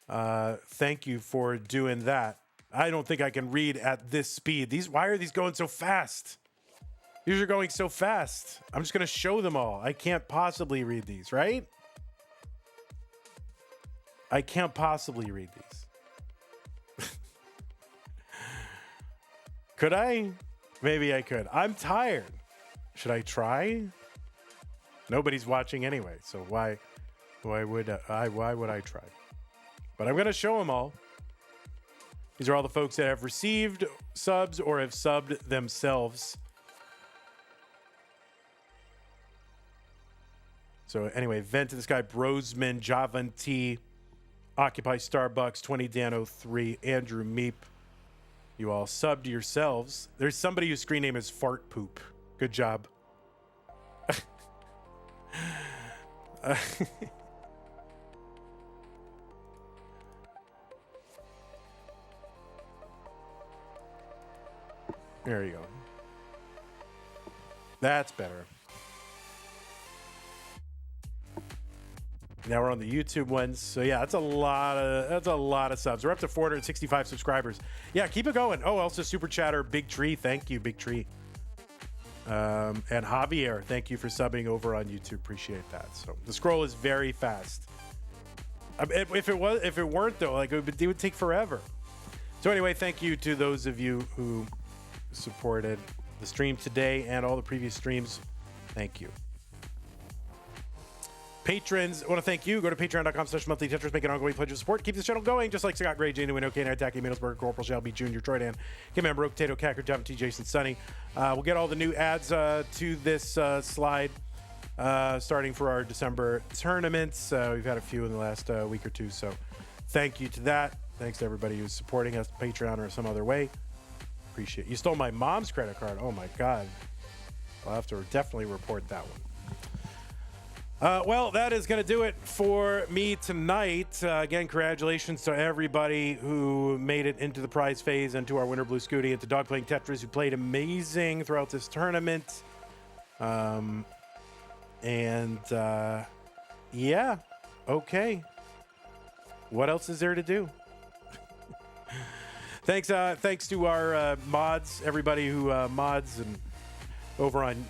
Thank you for doing that. I don't think I can read at this speed. Why are these going so fast? These are going so fast. I'm just going to show them all. I can't possibly read these, right? I can't possibly read these. Could I? Maybe I could. I'm tired. Should I try? Nobody's watching anyway, so why would I try? But I'm going to show them all. These are all the folks that have received subs or have subbed themselves. So anyway, Vent to the Sky, Brosman, Javan T, Occupy Starbucks, 20 Dan 03, Andrew Meep. You all subbed yourselves. There's somebody whose screen name is Fart Poop. Good job. There you go. That's better. Now we're on the YouTube ones. So yeah, that's a lot of subs. We're up to 465 subscribers. Yeah, keep it going. Oh, also super chatter, Big Tree. Thank you, Big Tree. And Javier, thank you for subbing over on YouTube. Appreciate that. So the scroll is very fast. If it weren't though, like it would take forever. So anyway, thank you to those of you who supported the stream today and all the previous streams. Thank you. Patrons, I want to thank you. Go to patreon.com/monthly Tetris. Make an ongoing pledge of support. Keep this channel going, just like Scott Gray, Jane Wino, Kane, Attack, Middlesburg, Corporal Shelby, Jr., Troy Dan, Kim Amber, Potato, Cacker, John T, Jason, Sunny. We'll get all the new ads to this slide starting for our December tournaments. We've had a few in the last week or two, so thank you to that. Thanks to everybody who's supporting us, Patreon or some other way. Appreciate it. You stole my mom's credit card. Oh my God. I'll have to definitely report that one. Well, that is going to do it for me tonight. Again, congratulations to everybody who made it into the prize phase and to our winner, Blue Scooty, and to Dog Playing Tetris, who played amazing throughout this tournament. Yeah, okay. What else is there to do? Thanks to our mods, everybody who mods and over on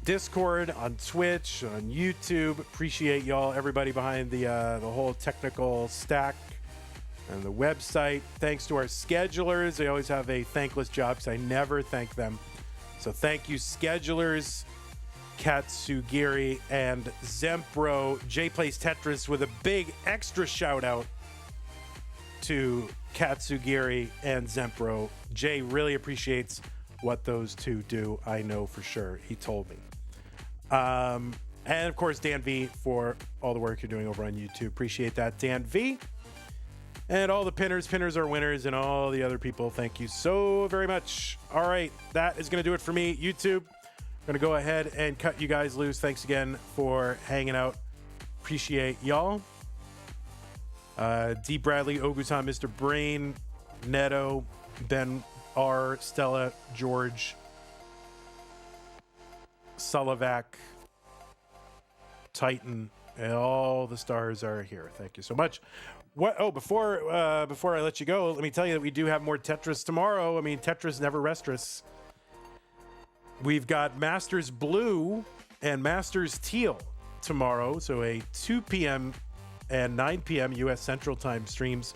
Discord, on Twitch, on YouTube. Appreciate y'all, everybody behind the whole technical stack and the website. Thanks to our schedulers. They always have a thankless job because I never thank them. So thank you, schedulers, Katsugiri and Zempro. Jay Plays Tetris with a big extra shout out to Katsugiri and Zempro. Jay really appreciates what those two do. I know for sure. He told me. And of course, Dan V for all the work you're doing over on YouTube. Appreciate that, Dan V. And all the pinners. Pinners are winners, and all the other people. Thank you so very much. All right, that is going to do it for me. YouTube, I'm going to go ahead and cut you guys loose. Thanks again for hanging out. Appreciate y'all. D. Bradley, Ogusan, Mr. Brain, Neto, Ben R, Stella, George, Sulivac, Titan, and all the stars are here. Thank you so much. Before I let you go, let me tell you that we do have more Tetris tomorrow. I mean, Tetris never rests. We've got Masters Blue and Masters Teal tomorrow, so a 2 p.m. and 9 p.m. U.S. Central Time streams.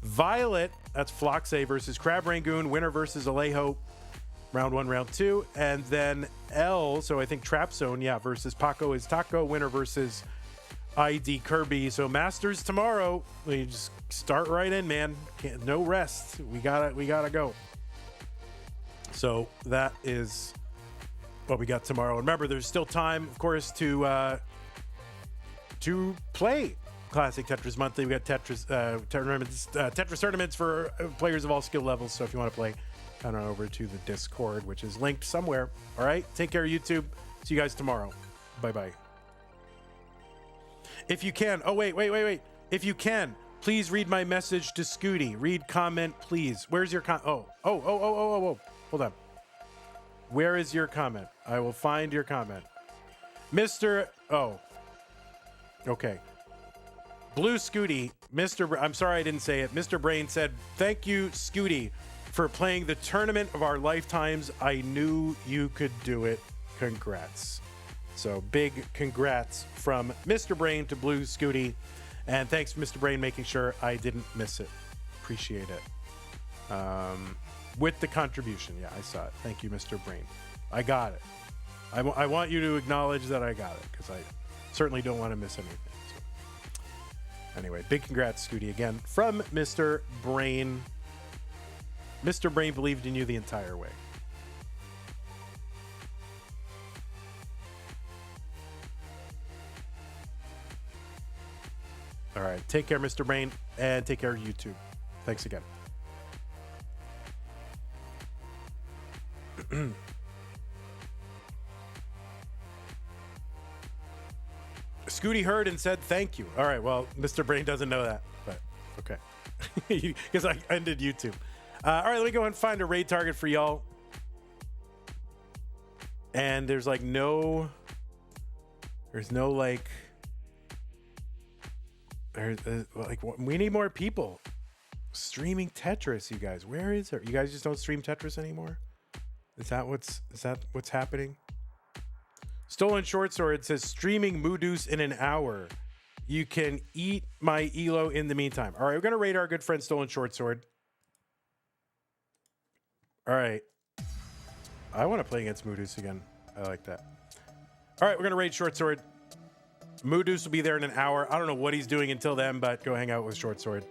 Violet, that's Floxe versus Crab Rangoon, winner versus Alejo, round 1, round 2. And then L, so I think Trap Zone, versus Paco is Taco, winner versus ID Kirby. So Masters tomorrow. We just start right in, man. No rest. We gotta go. So that is what we got tomorrow. And remember, there's still time, of course, to play Classic Tetris Monthly. We got Tetris tournaments for players of all skill levels. So if you want to play, head on over to the Discord, which is linked somewhere. All right, take care, YouTube. See you guys tomorrow. Bye. If you can, wait. If you can, please read my message to Scooty. Read comment, please. Where's your Hold on. Where is your comment? I will find your comment. Okay. Blue Scooty, I'm sorry I didn't say it. Mr. Brain said, thank you, Scooty, for playing the tournament of our lifetimes. I knew you could do it. Congrats. So big congrats from Mr. Brain to Blue Scooty. And thanks, Mr. Brain, making sure I didn't miss it. Appreciate it. with the contribution. Yeah, I saw it. Thank you, Mr. Brain. I got it. I want you to acknowledge that I got it because I certainly don't want to miss anything. So. Anyway, big congrats, Scooty, again from Mr. Brain. Mr. Brain believed in you the entire way. All right. Take care, Mr. Brain, and take care of YouTube. Thanks again. Scooty heard and said thank you. All right. Well, Mr. Brain doesn't know that, but okay. Because I ended YouTube. All right. Let me go and find a raid target for y'all. And there's like no like. We need more people streaming Tetris, you guys. Where is it? You guys just don't stream Tetris anymore? Is that what's happening? Stolen Short Sword says streaming Moodoo's in an hour. You can eat my Elo in the meantime. All right, we're gonna raid our good friend Stolen Short Sword. All right. I want to play against Moodoo's again. I like that. All right, we're gonna raid Short Sword. Moodoo's will be there in an hour. I don't know what he's doing until then, but go hang out with Short Sword.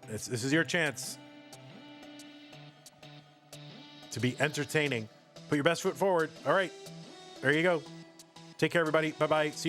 This is your chance to be entertaining. Put your best foot forward. All right. There you go. Take care, everybody. Bye-bye. See you.